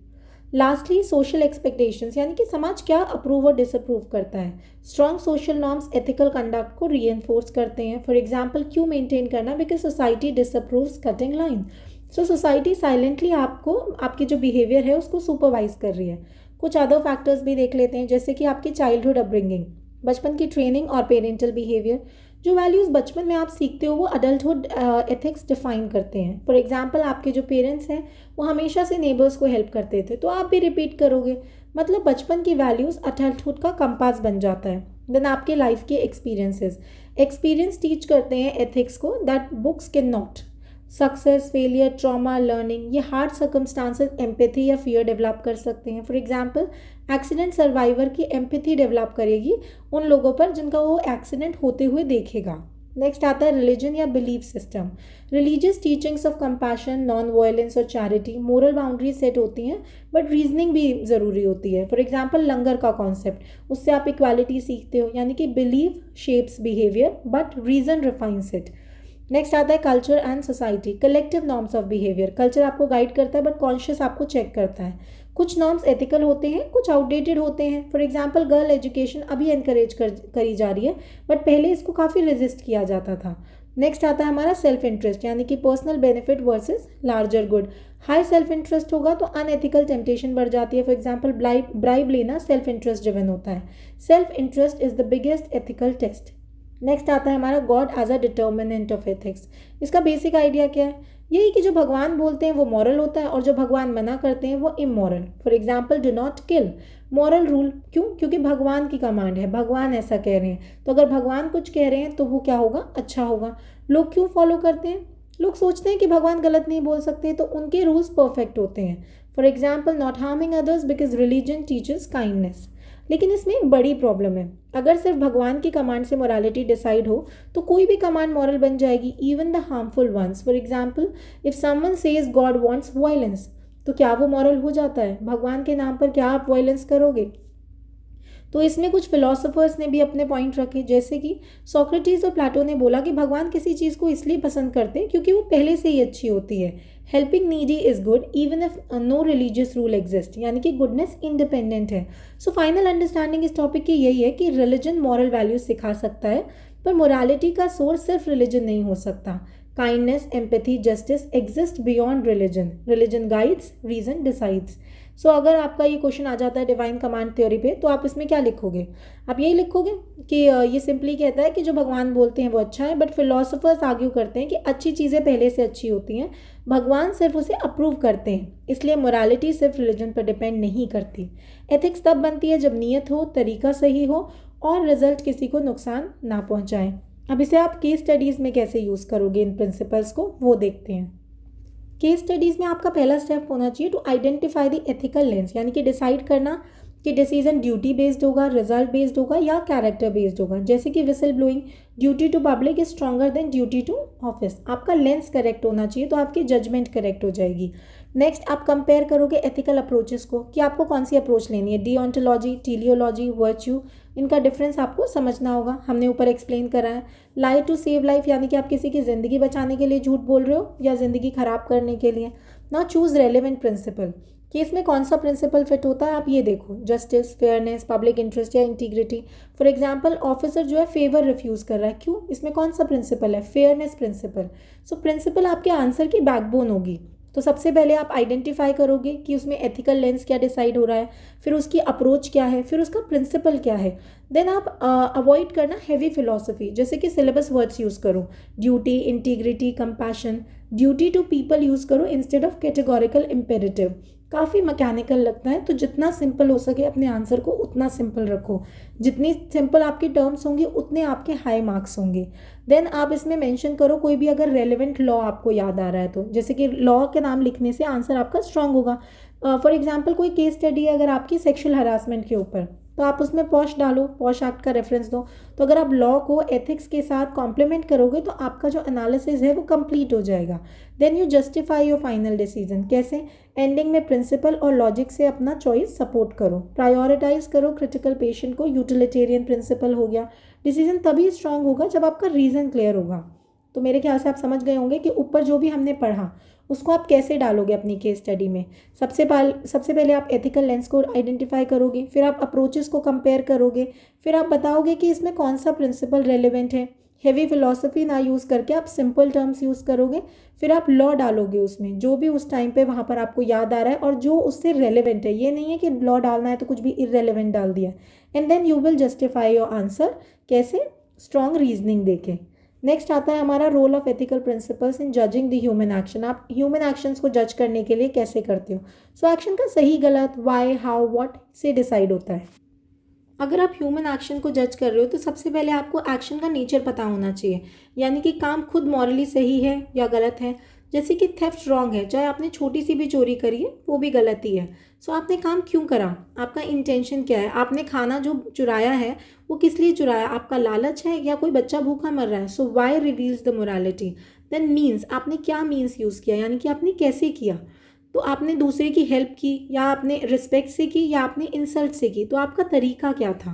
Lastly social expectations, यानी कि समाज क्या अप्रूव और डिसअप्रूव करता है। Strong social norms ethical conduct को रीएनफोर्स करते हैं। फॉर एग्जाम्पल, क्यों मेंटेन करना, because society डिसअप्रूव्स cutting line. So society silently आपको, आपकी जो बिहेवियर है उसको सुपरवाइज कर रही है। कुछ अदर फैक्टर्स भी देख लेते हैं, जैसे कि आपकी चाइल्डहुड अपब्रिंगिंग, बचपन की ट्रेनिंग और पेरेंटल बिहेवियर। जो वैल्यूज़ बचपन में आप सीखते हो वो अडल्टहुड एथिक्स डिफाइन करते हैं। फॉर एग्जांपल, आपके जो पेरेंट्स हैं वो हमेशा से नेबर्स को हेल्प करते थे तो आप भी रिपीट करोगे, मतलब बचपन की वैल्यूज़ अडल्टहुड का कंपास बन जाता है। देन आपके लाइफ के एक्सपीरियंस टीच करते हैं एथिक्स को that books can not. Success, failure, trauma, learning, ये हार्ड सर्कमस्टांसेस एम्पैथी या फियर डेवलप कर सकते हैं। फॉर एग्जांपल, एक्सीडेंट सर्वाइवर की एम्पैथी डेवलप करेगी उन लोगों पर जिनका वो एक्सीडेंट होते हुए देखेगा। नेक्स्ट आता है रिलीजन या belief system. Religious teachings of compassion, non violence और चैरिटी, मोरल बाउंड्री सेट होती हैं, बट रीजनिंग भी ज़रूरी होती है। फॉर एग्जांपल, लंगर का कॉन्सेप्ट, उससे आप इक्वालिटी सीखते हो, यानी कि belief shapes behaviour but reason refines it. Next आता है culture and society, collective norms of behaviour. Culture आपको गाइड करता है बट कॉन्शियस आपको चेक करता है। कुछ नॉर्म्स एथिकल होते हैं, कुछ आउटडेटेड होते हैं। फॉर एग्जांपल, गर्ल एजुकेशन अभी एनकरेज करी जा रही है, बट पहले इसको काफ़ी रेजिस्ट किया जाता था। नेक्स्ट आता है हमारा सेल्फ इंटरेस्ट, यानी कि personal benefit versus larger good. High self interest होगा तो अनएथिकल टेम्पटेशन बढ़ जाती है। फॉर एग्जांपल, ब्राइब लेना सेल्फ इंटरेस्ट ड्रिवन होता है। Self interest is the biggest ethical test. Next आता है हमारा God as a determinant of ethics. इसका बेसिक आइडिया क्या है? यही कि जो भगवान बोलते हैं वो मॉरल होता है और जो भगवान मना करते हैं वो immoral. For example, do not kill, moral rule. क्यों? क्योंकि भगवान की कमांड है, भगवान ऐसा कह रहे हैं, तो अगर भगवान कुछ कह रहे हैं तो वो क्या होगा? अच्छा होगा। लोग क्यों फॉलो करते हैं? लोग सोचते हैं कि भगवान गलत नहीं बोल सकते, तो उनके रूल्स परफेक्ट होते हैं। For example, not harming others because religion teachers kindness. लेकिन इसमें एक बड़ी प्रॉब्लम है। अगर सिर्फ भगवान की कमांड से मोरालिटी डिसाइड हो तो कोई भी कमांड मॉरल बन जाएगी, even the harmful ones. For example, if someone says God wants violence, तो क्या वो मॉरल हो जाता है? भगवान के नाम पर क्या आप वायलेंस करोगे? तो इसमें कुछ फिलोसोफर्स ने भी अपने पॉइंट रखे, जैसे कि सोक्रेटिस और प्लेटो ने बोला कि भगवान किसी चीज़ को इसलिए पसंद करते हैं क्योंकि वो पहले से ही अच्छी होती है। Helping needy is good even if no religious rule exist, यानी कि गुडनेस इंडिपेंडेंट है। सो फाइनल अंडरस्टैंडिंग इस टॉपिक की यही है कि रिलीजन मॉरल वैल्यूज सिखा सकता है, पर मोरालिटी का सोर्स सिर्फ रिलीजन नहीं हो सकता। Kindness, empathy, justice exist beyond religion. Religion guides, reason decides. So अगर आपका ये क्वेश्चन आ जाता है डिवाइन कमांड थ्योरी पे, तो आप इसमें क्या लिखोगे? आप यही लिखोगे कि ये सिंपली कहता है कि जो भगवान बोलते हैं वो अच्छा है, बट फिलोसोफर्स आर्ग्यू करते हैं कि अच्छी चीज़ें पहले से अच्छी होती हैं, भगवान सिर्फ उसे अप्रूव करते हैं, इसलिए मोरालिटी सिर्फ रिलीजन पर डिपेंड नहीं करती। एथिक्स तब बनती है जब नीयत हो, तरीका सही हो और रिजल्ट किसी को नुकसान ना पहुँचाए। अब इसे आप केस स्टडीज़ में कैसे यूज़ करोगे इन प्रिंसिपल्स को, वो देखते हैं। केस स्टडीज़ में आपका पहला स्टेप होना चाहिए to identify the ethical lens, यानी कि डिसाइड करना कि डिसीजन ड्यूटी बेस्ड होगा, रिजल्ट बेस्ड होगा या कैरेक्टर बेस्ड होगा। जैसे कि whistle blowing, duty to public is stronger than duty to office. आपका लेंस करेक्ट होना चाहिए तो आपकी जजमेंट करेक्ट हो जाएगी। नेक्स्ट, आप कंपेयर करोगे एथिकल अप्रोचेस को कि आपको कौन सी अप्रोच लेनी है, डिओन्टोलॉजी, टीलियोलॉजी, वर्च्यू, इनका डिफरेंस आपको समझना होगा। हमने ऊपर एक्सप्लेन करा है। लाई टू सेव लाइफ, यानी कि आप किसी की ज़िंदगी बचाने के लिए झूठ बोल रहे हो या ज़िंदगी खराब करने के लिए। नाउ चूज रेलेवेंट प्रिंसिपल, कि इसमें कौन सा प्रिंसिपल फिट होता है, आप ये देखो। जस्टिस, फेयरनेस, पब्लिक इंटरेस्ट या इंटीग्रिटी। फॉर एग्जांपल, ऑफिसर जो है फेवर रिफ्यूज़ कर रहा है, क्यों? इसमें कौन सा प्रिंसिपल है? Fairness principle. सो प्रिंसिपल आपके आंसर की बैकबोन होगी। तो सबसे पहले आप आइडेंटिफाई करोगे कि उसमें एथिकल लेंस क्या डिसाइड हो रहा है, फिर उसकी अप्रोच क्या है, फिर उसका प्रिंसिपल क्या है। देन आप अवॉइड करना हैवी फिलॉसफी, जैसे कि सिलेबस वर्ड्स यूज़ करो, duty, integrity, compassion. Duty to people use करो इंस्टेड ऑफ कैटेगोरिकल इम्पेरेटिव। काफ़ी मैकेनिकल लगता है, तो जितना सिंपल हो सके अपने आंसर को उतना सिंपल रखो। जितनी सिंपल आपकी टर्म्स होंगी उतने आपके हाई मार्क्स होंगे। देन आप इसमें मेंशन करो कोई भी अगर रेलेवेंट लॉ आपको याद आ रहा है तो, जैसे कि लॉ के नाम लिखने से आंसर आपका स्ट्रांग होगा। फॉर एग्जांपल, कोई केस स्टडी है अगर आपकी सेक्सुअल हरासमेंट के ऊपर, तो आप उसमें पॉश डालो, पॉश एक्ट का रेफरेंस दो। तो अगर आप लॉ को एथिक्स के साथ कॉम्प्लीमेंट करोगे तो आपका जो एनालिसिस है वो कंप्लीट हो जाएगा। Then you justify your final decision. कैसे? एंडिंग में प्रिंसिपल और लॉजिक से अपना चॉइस सपोर्ट करो। प्रायोरिटाइज करो क्रिटिकल पेशेंट को, यूटिलिटेरियन प्रिंसिपल हो गया। डिसीजन तभी स्ट्रांग होगा जब आपका रीज़न क्लियर होगा। तो मेरे ख्याल से आप समझ गए होंगे कि ऊपर जो भी हमने पढ़ा उसको आप कैसे डालोगे अपनी केस स्टडी में। सबसे पहले आप एथिकल लेंस को आइडेंटिफाई करोगे, फिर आप अप्रोचेस को कंपेयर करोगे, फिर आप बताओगे कि इसमें कौन सा प्रिंसिपल रेलिवेंट है। हेवी फिलॉसफी ना यूज़ करके आप सिंपल टर्म्स यूज़ करोगे, फिर आप लॉ डालोगे उसमें जो भी उस टाइम पे वहाँ पर आपको याद आ रहा है और जो उससे रेलिवेंट है। ये नहीं है कि लॉ डालना है तो कुछ भी इररेलेवेंट डाल दिया। And then you will justify your answer. कैसे? स्ट्रॉन्ग रीजनिंग देके। नेक्स्ट आता है हमारा role of ethical principles in judging the human action. आप ह्यूमन एक्शंस को जज करने के लिए कैसे करते हो? सो एक्शन का सही गलत, वाई, हाउ, व्हाट से डिसाइड होता है। अगर आप ह्यूमन एक्शन को जज कर रहे हो तो सबसे पहले आपको एक्शन का नेचर पता होना चाहिए, यानी कि काम खुद मॉरली सही है या गलत है। जैसे कि थेफ्ट रॉन्ग है, चाहे आपने छोटी सी भी चोरी करी है वो भी गलती है। सो आपने काम क्यों करा, आपका इंटेंशन क्या है, आपने खाना जो चुराया है वो किस लिए चुराया, आपका लालच है या कोई बच्चा भूखा मर रहा है। So why reveals the morality. Then means, आपने क्या मीन्स यूज़ किया, यानी कि आपने कैसे किया। तो आपने दूसरे की हेल्प की या आपने रिस्पेक्ट से की या आपने इंसल्ट से की, तो आपका तरीका क्या था।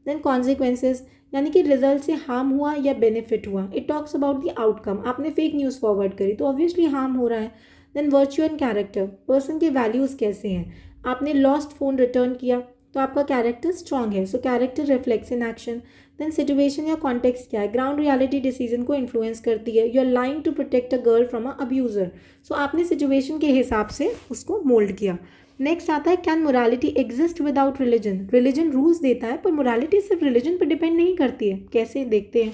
देन कॉन्सिक्वेंसेज, यानी कि रिजल्ट से हार्म हुआ या बेनिफिट हुआ। It talks about the outcome, आपने फेक न्यूज़ फॉरवर्ड करी तो ऑब्वियसली हार्म हो रहा है। Then virtue and character, person के वैल्यूज़ कैसे हैं। आपने लॉस्ट फ़ोन रिटर्न किया तो आपका कैरेक्टर स्ट्रांग है, so character reflects in action. Then situation या कॉन्टेक्स्ट क्या है, ग्राउंड रियलिटी डिसीजन को इन्फ्लुएंस करती है। You are lying to protect a girl from a abuser, so आपने सिचुएशन के हिसाब से उसको मोल्ड किया। नेक्स्ट आता है, can morality exist without religion. Religion rules देता है पर मोरालिटी सिर्फ रिलीजन पर डिपेंड नहीं करती है। कैसे, देखते हैं।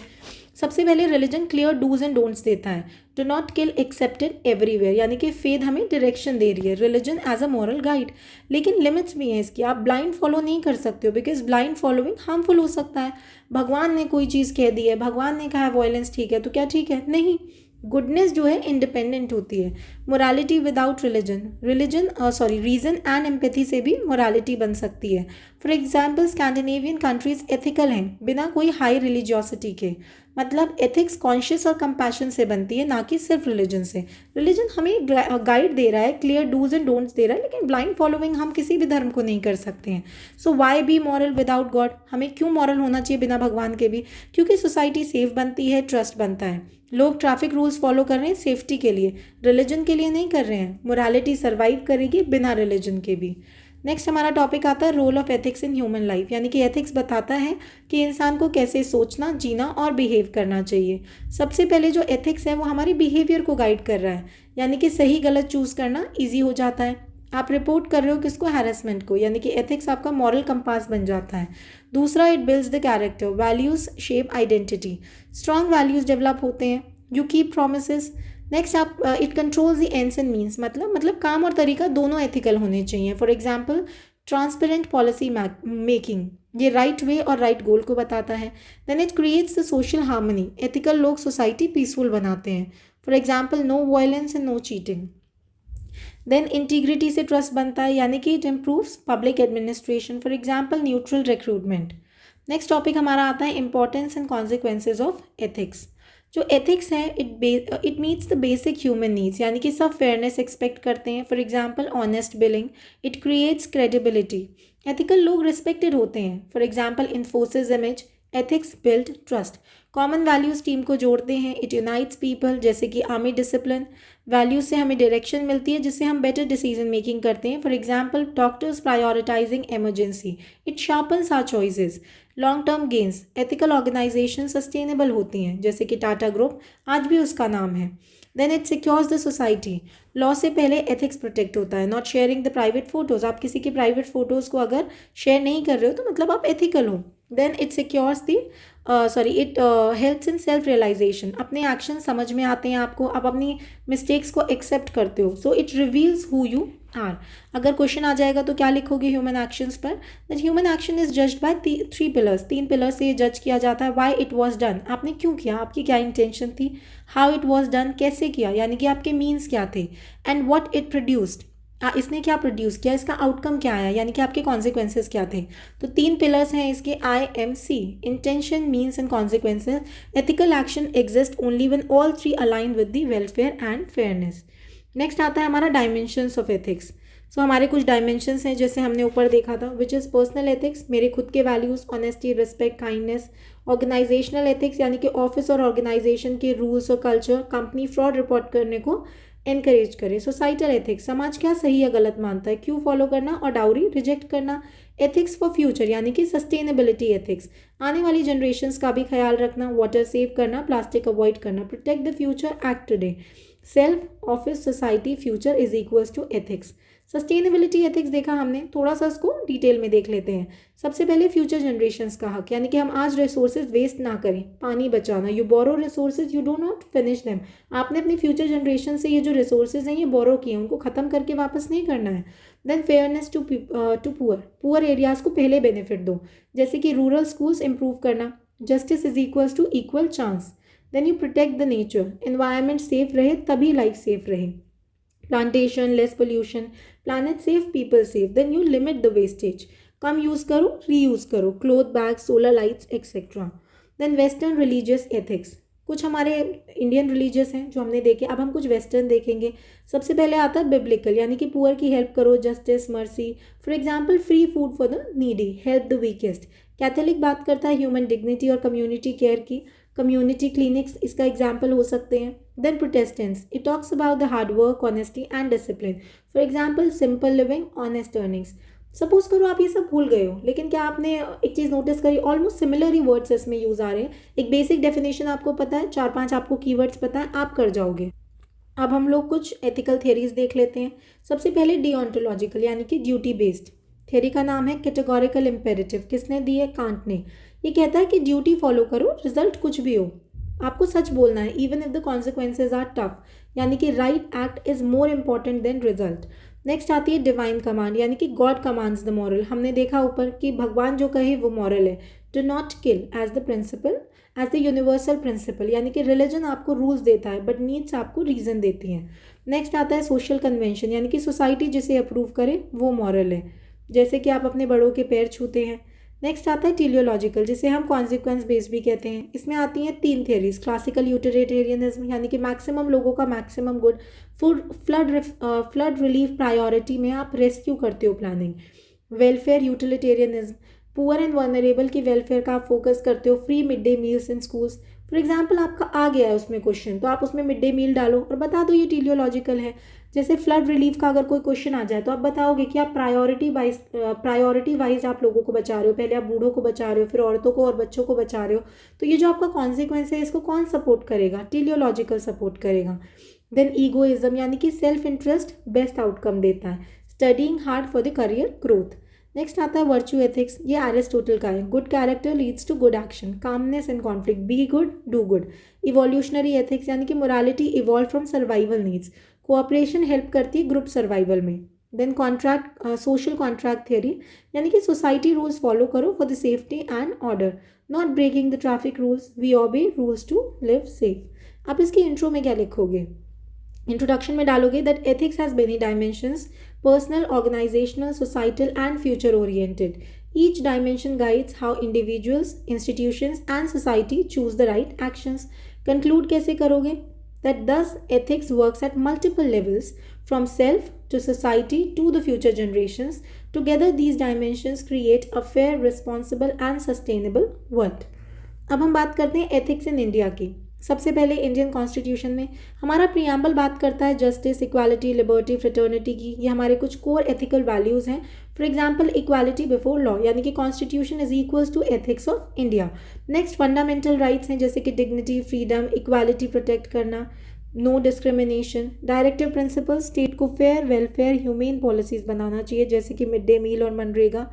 सबसे पहले religion clear dos and don'ts देता है। Do not kill accepted everywhere, यानी कि फेथ हमें डायरेक्शन दे रही है, religion as a moral guide. लेकिन लिमिट्स भी हैं इसकी, आप ब्लाइंड फॉलो नहीं कर सकते हो, बिकॉज ब्लाइंड फॉलोइंग हार्मफुल हो सकता है। भगवान ने कोई चीज़ कह दी है, भगवान ने कहा है वायलेंस ठीक है, तो क्या ठीक है, नहीं। गुडनेस जो है इंडिपेंडेंट होती है। Morality without religion, reason and empathy से भी मोरालिटी बन सकती है। For example Scandinavian countries ethical हैं बिना कोई हाई रिलीजियोसिटी के, मतलब एथिक्स कॉन्शियस और कंपैशन से बनती है, ना कि सिर्फ रिलीजन से। रिलीजन हमें गाइड दे रहा है, क्लियर डूज एंड डोंट्स दे रहा है, लेकिन ब्लाइंड फॉलोइंग हम किसी भी धर्म को नहीं कर सकते हैं। So why be moral without God, हमें क्यों मॉरल होना चाहिए बिना भगवान के भी, क्योंकि सोसाइटी सेफ बनती है, ट्रस्ट बनता है। लोग ट्रैफिक रूल्स फॉलो कर रहे हैं सेफ्टी के लिए, रिलीजन के लिए नहीं कर रहे हैं। मोरालिटी सर्वाइव करेगी बिना रिलीजन के भी। नेक्स्ट हमारा टॉपिक आता है role of ethics in human life, यानी कि एथिक्स बताता है कि इंसान को कैसे सोचना, जीना और बिहेव करना चाहिए। सबसे पहले जो एथिक्स है वो हमारी बिहेवियर को गाइड कर रहा है, यानी कि सही गलत चूज़ करना ईजी हो जाता है। आप रिपोर्ट कर रहे हो किसको, हैरेसमेंट को, यानी कि एथिक्स आपका मॉरल कंपास बन जाता है। दूसरा, it builds the character, values shape identity, strong values develop होते हैं। You keep promises. नेक्स्ट आप it controls the ends and means, मतलब काम और तरीका दोनों एथिकल होने चाहिए। For example transparent policy making, ये राइट वे और राइट गोल को बताता है। Then it creates the social harmony, ethical लोग सोसाइटी पीसफुल बनाते हैं। For example no violence and no cheating. Then integrity से ट्रस्ट बनता है, यानी कि it improves public administration. For example neutral recruitment. Next topic हमारा आता है importance and consequences of ethics. जो एथिक्स है it meets the basic human needs, यानी कि सब फेयरनेस एक्सपेक्ट करते हैं। For example honest billing, it creates credibility, ethical लोग रिस्पेक्टेड होते हैं। For example Infosys image, ethics build trust. Common values team को जोड़ते हैं, इट यूनाइट्स पीपल, जैसे कि आर्मी डिसिप्लिन। वैल्यूज़ से हमें डायरेक्शन मिलती है जिससे हम बेटर डिसीजन मेकिंग करते हैं। For example doctors prioritising emergency, it sharpens our choices. Long term gains, ethical organisation sustainable होती हैं, जैसे कि टाटा ग्रुप आज भी उसका नाम है। Then it secures the society, law से पहले एथिक्स प्रोटेक्ट होता है। Not sharing the private photos, आप किसी के प्राइवेट फ़ोटोज़ को अगर शेयर नहीं कर रहे हो तो मतलब आप एथिकल हो। Then it secures the it helps in self realisation, अपने एक्शन समझ में आते हैं आपको, आप अपनी मिस्टेक्स को एक्सेप्ट करते हो। So it reveals who you are. अगर क्वेश्चन आ जाएगा तो क्या लिखोगे ह्यूमन एक्शंस पर, that human action is judged by 3 pillars, 3 pillar से ये जज किया जाता है। वाई इट वॉज डन, आपने क्यों किया, आपकी क्या इंटेंशन थी। हाउ इट वॉज डन, कैसे किया, यानी कि आपके मीन्स क्या थे। एंड व्हाट इट प्रोड्यूस्ड, इसने क्या प्रोड्यूस किया, इसका आउटकम क्या आया, यानी कि आपके कॉन्सिक्वेंसेज क्या थे। तो 3 पिलर्स हैं इसके, IMC, intention, means and consequences. Ethical action exist only when all 3 align with the welfare and fairness. Next आता है हमारा डायमेंशंस ऑफ एथिक्स। सो हमारे कुछ डायमेंशंस हैं जैसे हमने ऊपर देखा था, विच इज़ पर्सनल एथिक्स, मेरे खुद के values, honesty, respect, kindness. Organisational ethics, यानी कि ऑफिस और ऑर्गेनाइजेशन के रूल्स और कल्चर, कंपनी फ्रॉड रिपोर्ट करने को एनकरेज करे। सोसाइटल एथिक्स, समाज क्या सही या गलत मानता है, क्यों फॉलो करना, और डाउरी रिजेक्ट करना। एथिक्स फॉर फ्यूचर, यानी कि सस्टेनेबिलिटी एथिक्स, आने वाली जनरेशन्स का भी ख्याल रखना, वाटर सेव करना, प्लास्टिक अवॉइड करना। Protect the future, act today. Self, office, society, future is equals to ethics. Sustainability ethics देखा हमने, थोड़ा सा इसको डिटेल में देख लेते हैं। सबसे पहले फ्यूचर जनरेशन्स का हक, यानी कि हम आज रिसोर्सेज वेस्ट ना करें, पानी बचाना। You borrow resources, you do not finish them, आपने अपनी फ्यूचर जनरेशन से ये जो रिसोर्सेज हैं ये बोरो किए, उनको ख़त्म करके वापस नहीं करना है। Then fairness to poor areas को पहले बेनिफिट दो, जैसे कि रूरल स्कूल्स इंप्रूव करना। Justice is equals to equal chance. Then you protect the nature, environment safe रहे तभी लाइफ सेफ रहे। Plantation, less pollution, planet safe, people safe, then you limit the wastage, कम use करो, reuse करो, cloth bag, solar lights etcetera. Then western religious ethics, कुछ हमारे Indian religious हैं जो हमने देखे, अब हम कुछ वेस्टर्न देखेंगे। सबसे पहले आता है बिब्लिकल, यानी कि पुअर की हेल्प करो, justice, mercy, for example free food for the needy, help the weakest. Catholic बात करता है ह्यूमन डिग्निटी और कम्युनिटी केयर की, कम्युनिटी क्लिनिक्स इसका एग्जाम्पल हो सकते हैं। Then Protestants, it talks about the hard work, honesty and discipline, for example simple living, honest earnings. Suppose करो आप ये सब भूल गए हो, लेकिन क्या आपने एक चीज़ नोटिस करी, ऑलमोस्ट सिमिलर ही वर्ड्स इसमें यूज़ आ रहे हैं। एक बेसिक डेफिनेशन आपको पता है, 4-5 आपको कीवर्ड्स पता है, आप कर जाओगे। अब हम लोग कुछ एथिकल थ्योरीज देख लेते हैं। सबसे पहले डिओंटोलॉजिकल, यानी कि ड्यूटी बेस्ड थ्योरी का नाम है कैटेगोरिकल इम्पेरेटिव। किसने दी है? कांट ने। ये कहता है कि ड्यूटी फॉलो करो, रिजल्ट कुछ भी हो, आपको सच बोलना है, even if the consequences are tough, यानी कि right act is more important than result. Next आती है डिवाइन कमांड, यानी कि गॉड कमांड्स द मॉरल। हमने देखा ऊपर कि भगवान जो कहे वो मॉरल है। Do not kill as the principle, as the universal principle, यानी कि रिलीजन आपको रूल्स देता है बट नीड्स आपको रीजन देती हैं। नेक्स्ट आता है सोशल कन्वेंशन, यानी कि सोसाइटी जिसे अप्रूव करे वो मॉरल है, जैसे कि आप अपने बड़ों के पैर छूते हैं। नेक्स्ट आता है टेलियोलॉजिकल, जिसे हम कॉन्सिक्वेंस बेस्ड भी कहते हैं। इसमें आती हैं 3 थियरीज, क्लासिकल यूटिलिटेरियनिज्म, यानी कि मैक्सिमम लोगों का maximum good, flood relief priority में आप रेस्क्यू करते हो planning. Welfare utilitarianism, poor and vulnerable की वेलफेयर का आप फोकस करते हो। Free mid day meals in schools, for example आपका आ गया है उसमें क्वेश्चन, तो आप उसमें मिड डे मील डालो और बता दो ये टेलियोलॉजिकल है। जैसे फ्लड रिलीफ का अगर कोई क्वेश्चन आ जाए तो आप बताओगे कि आप प्रायोरिटी वाइज आप लोगों को बचा रहे हो, पहले आप बूढ़ों को बचा रहे हो, फिर औरतों को और बच्चों को बचा रहे हो, तो ये जो आपका कॉन्सिक्वेंस है इसको कौन सपोर्ट करेगा? टेलियोलॉजिकल सपोर्ट करेगा। देन ईगोइज्म, यानी कि सेल्फ इंटरेस्ट बेस्ट आउटकम देता है। Studying hard for the career growth. Next आता है वर्च्यू एथिक्स, ये एरिस्टोटल का है। Good character leads to good action, calmness and conflict, be good do good. Evolutionary ethics, यानी कि morality evolve from survival needs, cooperation help करती है group survival में। Then contract, social contract theory, यानी कि सोसाइटी रूल्स फॉलो करो for the safety and order, not breaking the traffic rules, we obey rules to live safe. आप इसकी intro में क्या लिखोगे? इंट्रोडक्शन में डालोगे that ethics has many dimensions, personal, organizational, societal and future oriented. Each dimension guides how individuals, institutions and society choose the right actions. Conclude कैसे करोगे? That thus ethics works at multiple levels, from self to society to the future generations. Together these dimensions create a fair, responsible and sustainable world. अब हम बात करते हैं ethics in India की। सबसे पहले इंडियन कॉन्स्टिट्यूशन में हमारा प्रियम्बल बात करता है जस्टिस, इक्वालिटी, लिबर्टी, फ्रेटर्निटी की। ये हमारे कुछ कोर एथिकल वैल्यूज़ हैं। For example equality before law, यानी कि constitution is equals to ethics of India. Next fundamental rights हैं, जैसे कि डिग्निटी, फ्रीडम, इक्वालिटी प्रोटेक्ट करना, no discrimination. Directive principle, state को फेयर, वेलफेयर, ह्यूमेन पॉलिसीज़ बनाना चाहिए, जैसे कि मिड डे मील और मनरेगा।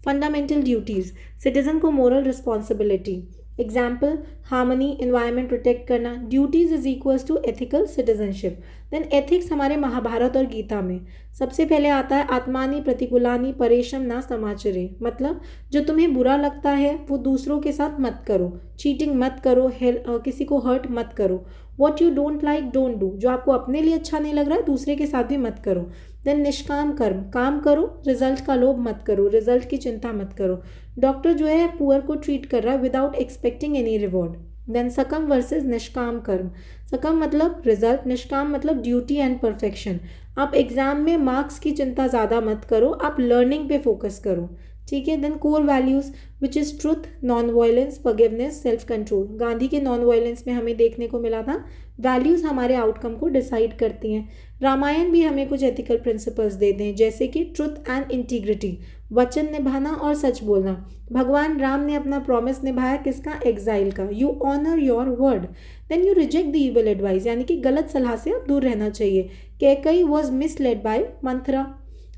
फंडामेंटल ड्यूटीज़, सिटीजन को moral responsibility. Example harmony, environment protect करना। Duties is equals to ethical citizenship. Then ethics हमारे महाभारत और गीता में सबसे पहले आता है आत्मानि प्रतिकूलानि परेशम ना समाचरे, मतलब जो तुम्हें बुरा लगता है वो दूसरों के साथ मत करो, चीटिंग मत करो, किसी को हर्ट मत करो। What you don't like don't do, जो आपको अपने लिए अच्छा नहीं लग रहा है दूसरे के साथ भी मत करो। देन निष्काम कर्म, काम करो, रिजल्ट का लोभ मत करो, रिजल्ट की चिंता मत करो। डॉक्टर जो है पुअर को ट्रीट कर रहा है without expecting any reward. Then सकम वर्सेस निष्काम कर्म। सकम मतलब रिजल्ट, निष्काम मतलब ड्यूटी एंड परफेक्शन। आप एग्जाम में मार्क्स की चिंता ज़्यादा मत करो, आप लर्निंग पे फोकस करो, ठीक है। Then core values which is truth, non violence, forgiveness, self control. Gandhi के नॉन वायलेंस में हमें देखने को मिला था वैल्यूज़ हमारे आउटकम को डिसाइड करती हैं। रामायण भी हमें कुछ एथिकल प्रिंसिपल्स देते हैं, जैसे कि ट्रुथ एंड इंटीग्रिटी, वचन निभाना और सच बोलना। भगवान राम ने अपना प्रॉमिस निभाया, किसका? एग्जाइल का। You honour your word. Then you reject the evil advice, यानी कि गलत सलाह से आप दूर रहना चाहिए। Kaikeyi was misled by Manthara.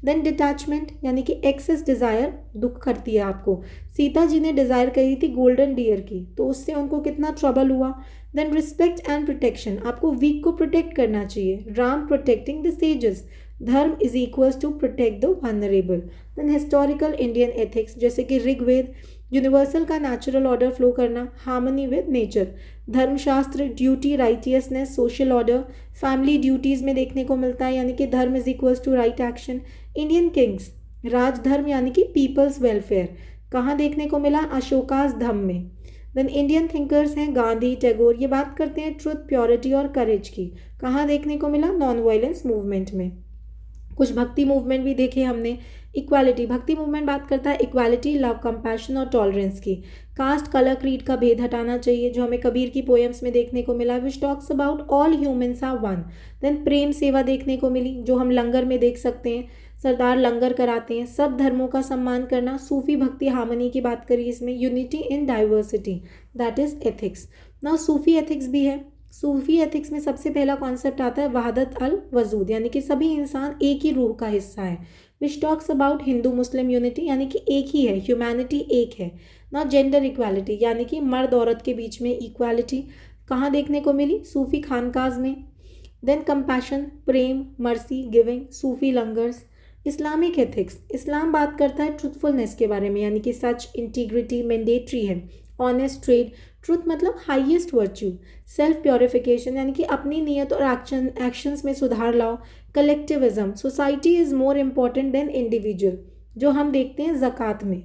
Then detachment, यानी कि एक्सेस डिज़ायर दुख करती है आपको। सीता जी ने डिज़ायर करी थी गोल्डन डियर की, तो उससे उनको कितना ट्रबल हुआ। देन रिस्पेक्ट एंड प्रोटेक्शन, आपको वीक को प्रोटेक्ट करना चाहिए। Ram protecting the sages, dharma is equals to protect the vulnerable. Then historical Indian ethics, जैसे कि ऋग्वेद, यूनिवर्सल का नेचुरल ऑर्डर फ्लो करना, harmony with nature. Dharmashastra, duty, righteousness, social order, family duties में देखने को मिलता है, यानी कि dharma is equals to right action. Indian kings, rajdharma यानी कि पीपल्स वेलफेयर, कहाँ देखने को मिला? अशोकास धम्म में। देन इंडियन थिंकर्स हैं गांधी, टैगोर, ये बात करते हैं ट्रुथ, प्योरिटी और करेज की, कहाँ देखने को मिला? नॉन वायलेंस मूवमेंट में। कुछ भक्ति मूवमेंट भी देखे हमने। इक्वालिटी, भक्ति मूवमेंट बात करता है इक्वालिटी, लव, कंपैशन और टॉलरेंस की। कास्ट, कलर, क्रीड का भेद हटाना चाहिए, जो हमें कबीर की पोएम्स में देखने को मिला, which talks about all humans are one. Then प्रेम सेवा देखने को मिली, जो हम लंगर में देख सकते हैं, सरदार लंगर कराते हैं। सब धर्मों का सम्मान करना, सूफी भक्ति, हार्मनी की बात करी इसमें, unity in diversity, that is ethics. Now Sufi ethics भी है। सूफी एथिक्स में सबसे पहला कॉन्सेप्ट आता है वहादत अल वजूद, यानी कि सभी इंसान एक ही रूह का हिस्सा है, विच talks about Hindu Muslim unity, यानी कि एक ही है, ह्यूमैनिटी एक है। ना जेंडर इक्वालिटी, यानी कि मर्द औरत के बीच में इक्वालिटी, कहाँ देखने को मिली? सूफी खानकाज में। देन कंपैशन, प्रेम, मर्सी, गिविंग, सूफी लंगर्स। इस्लामिक एथिक्स, इस्लाम बात करता है ट्रूथफुलनेस के बारे में, यानी कि सच, इंटीग्रिटी मैंडेटरी है। ऑनेस्ट ट्रेड, ट्रूथ मतलब हाईएस्ट वर्च्यू। सेल्फ प्योरिफिकेशन, यानी कि अपनी नीयत और एक्शंस में सुधार लाओ। Collectivism, society is more important than individual, जो हम देखते हैं ज़कात में।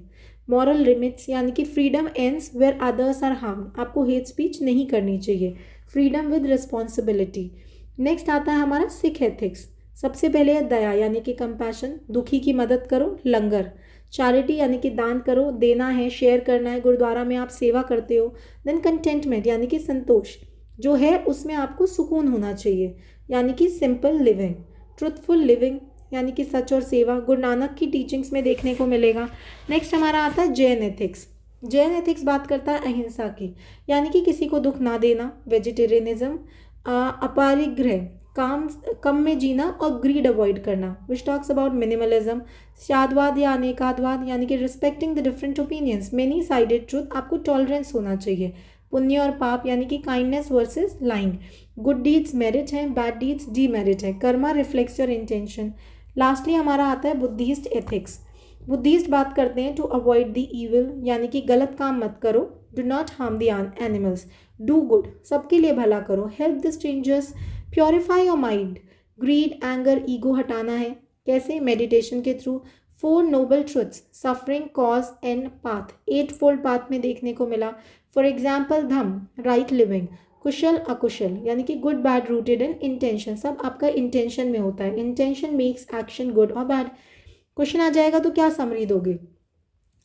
मॉरल लिमिट्स, यानी कि freedom ends where others are harm, आपको हेट स्पीच नहीं करनी चाहिए। Freedom with responsibility. नेक्स्ट आता है हमारा सिख एथिक्स। सबसे पहले है दया, यानी कि कंपैशन, दुखी की मदद करो, लंगर। चैरिटी, यानी कि दान करो, देना है, शेयर करना है, गुरुद्वारा में आप सेवा करते हो। देन कंटेंटमेंट, यानी कि संतोष, जो है उसमें आपको सुकून होना चाहिए, यानी कि सिंपल लिविंग। ट्रुथफुल लिविंग, यानी कि सच और सेवा, गुरु नानक की टीचिंग्स में देखने को मिलेगा। नेक्स्ट हमारा आता है जैन एथिक्स। जैन एथिक्स बात करता है अहिंसा की, यानी कि किसी को दुख ना देना। वेजिटेरियनिज्म, अपरिग्रह, कम में जीना और ग्रीड अवॉइड करना, विच टॉक्स अबाउट मिनिमलिज्म। शादवाद या अनेकादवाद, यानी कि respecting the different opinions, many sided truth, आपको टॉलरेंस होना चाहिए। पुण्य और पाप, यानी कि kindness versus lying. Good deeds merit है, बैड डीड्स डीमेरिट है। Karma reflects your intention. Lastly हमारा आता है बुद्धिस्ट एथिक्स। बुद्धिस्ट बात करते हैं टू अवॉइड द ईविल, यानी कि गलत काम मत करो। Do not harm the animals. Do good, सबके लिए भला करो। Help the strangers. Purify your mind. Greed, anger, ego हटाना है, कैसे? मेडिटेशन के through. Four noble truths, suffering, cause and path, 8 fold path में देखने को मिला। For example dhamma, right living. कुशल, अकुशल, यानी कि good, bad, rooted in intention, सब आपका इंटेंशन में होता है। इंटेंशन मेक्स एक्शन गुड और बैड। क्वेश्चन आ जाएगा तो क्या समरी दोगे?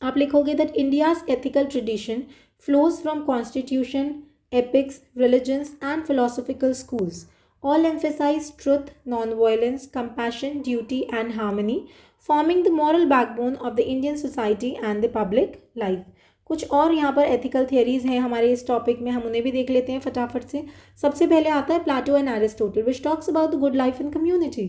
आप लिखोगे that India's ethical tradition flows from constitution, epics, religions and philosophical schools. All emphasize truth, non-violence, compassion, duty and harmony, forming the moral backbone of the Indian society and the public life. कुछ और यहाँ पर ethical theories हैं हमारे इस topic में, हम उन्हें भी देख लेते हैं फटाफट से। सबसे पहले आता है Plato and Aristotle, which talks about the good life in community.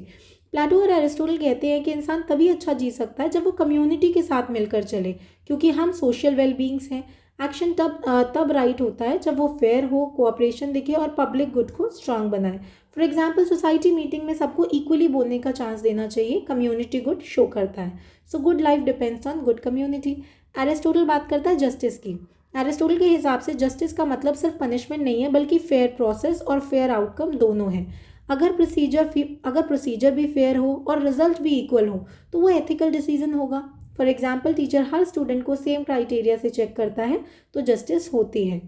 Plato और एरिस्टोटल कहते हैं कि इंसान तभी अच्छा जी सकता है जब वो कम्युनिटी के साथ मिलकर चले, क्योंकि हम सोशल वेलबींग्स हैं। एक्शन तब राइट होता है जब वो फेयर हो, कोऑपरेशन दिखे और पब्लिक गुड को स्ट्रांग बनाए। फॉर एग्जाम्पल सोसाइटी मीटिंग में सबको इक्वली बोलने का चांस देना चाहिए, कम्युनिटी गुड शो करता है। So good life depends on good community. Aristotle बात करता है जस्टिस की। एरिस्टोटल के हिसाब से जस्टिस का मतलब सिर्फ पनिशमेंट नहीं है, बल्कि फेयर प्रोसेस और फेयर आउटकम दोनों है। अगर प्रोसीजर भी फेयर हो और रिजल्ट भी इक्वल हो तो वो एथिकल डिसीजन होगा। For example teacher her student को सेम क्राइटेरिया से चेक करता है तो जस्टिस होती है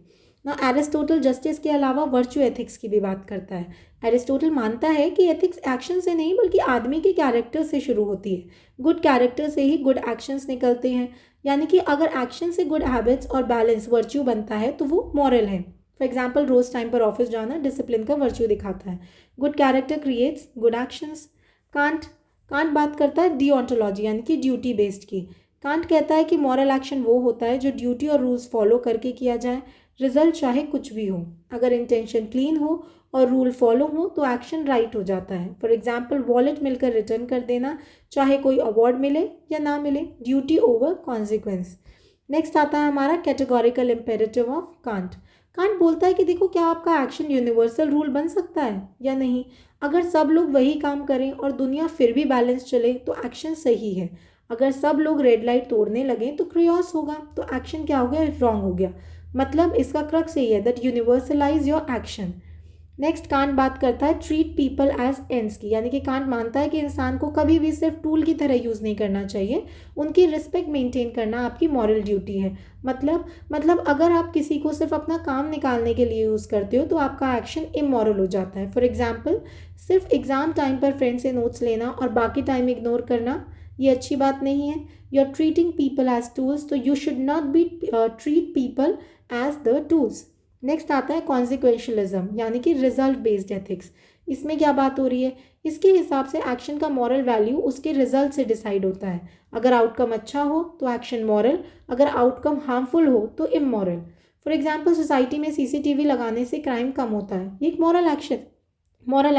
ना। एरिस्टोटल जस्टिस के अलावा वर्चू एथिक्स की भी बात करता है। एरिस्टोटल मानता है कि एथिक्स एक्शन से नहीं बल्कि आदमी के कैरेक्टर से शुरू होती है। गुड कैरेक्टर से ही गुड एक्शंस निकलते हैं, यानी कि अगर एक्शन से गुड हैबिट्स और बैलेंस वर्च्यू बनता है तो वो मॉरल है। फॉर एग्जाम्पल रोज टाइम पर ऑफिस जाना डिसिप्लिन का वर्च्यू दिखाता है। Good character creates good actions. Can't बात करता है डिओंटोलॉजी यानी कि ड्यूटी बेस्ड की। कांट कहता है कि मॉरल एक्शन वो होता है जो ड्यूटी और रूल्स फॉलो करके किया जाए, रिजल्ट चाहे कुछ भी हो। अगर इंटेंशन क्लीन हो और रूल फॉलो हो तो एक्शन राइट हो जाता है। फॉर एग्जाम्पल वॉलेट मिलकर रिटर्न कर देना, चाहे कोई अवार्ड मिले या ना मिले, ड्यूटी ओवर कॉन्सिक्वेंस। नेक्स्ट आता है हमारा categorical imperative of can't. Can't बोलता है कि देखो क्या आपका एक्शन यूनिवर्सल रूल बन सकता है या नहीं। अगर सब लोग वही काम करें और दुनिया फिर भी बैलेंस चले तो एक्शन सही है। अगर सब लोग रेड लाइट तोड़ने लगे तो क्रियोस होगा, तो एक्शन क्या हो गया, रॉन्ग हो गया। मतलब इसका क्रक्स यही है that universalise your action. Next can't बात करता है ट्रीट पीपल एज एंड्स की, यानी कि कांट मानता है कि इंसान को कभी भी सिर्फ टूल की तरह यूज़ नहीं करना चाहिए, उनकी रिस्पेक्ट मेंटेन करना आपकी मॉरल ड्यूटी है। मतलब अगर आप किसी को सिर्फ अपना काम निकालने के लिए यूज़ करते हो तो आपका एक्शन इमोरल हो जाता है। फॉर एग्जाम्पल, सिर्फ एग्जाम टाइम पर फ्रेंड से नोट्स लेना और बाकी टाइम इग्नोर करना, ये अच्छी बात नहीं है। You are treating people as tools, तो you should not be treat people as the tools. Next आता है कॉन्सिक्वेंशलिज्म, यानी कि रिजल्ट बेस्ड एथिक्स। इसमें क्या बात हो रही है, इसके हिसाब से एक्शन का मॉरल वैल्यू उसके रिजल्ट से डिसाइड होता है। अगर आउटकम अच्छा हो तो एक्शन मॉरल, अगर आउटकम हार्मफुल हो तो इमोरल। फॉर एग्जाम्पल, सोसाइटी में सीसीटीवी लगाने से क्राइम कम होता है, ये एक मॉरल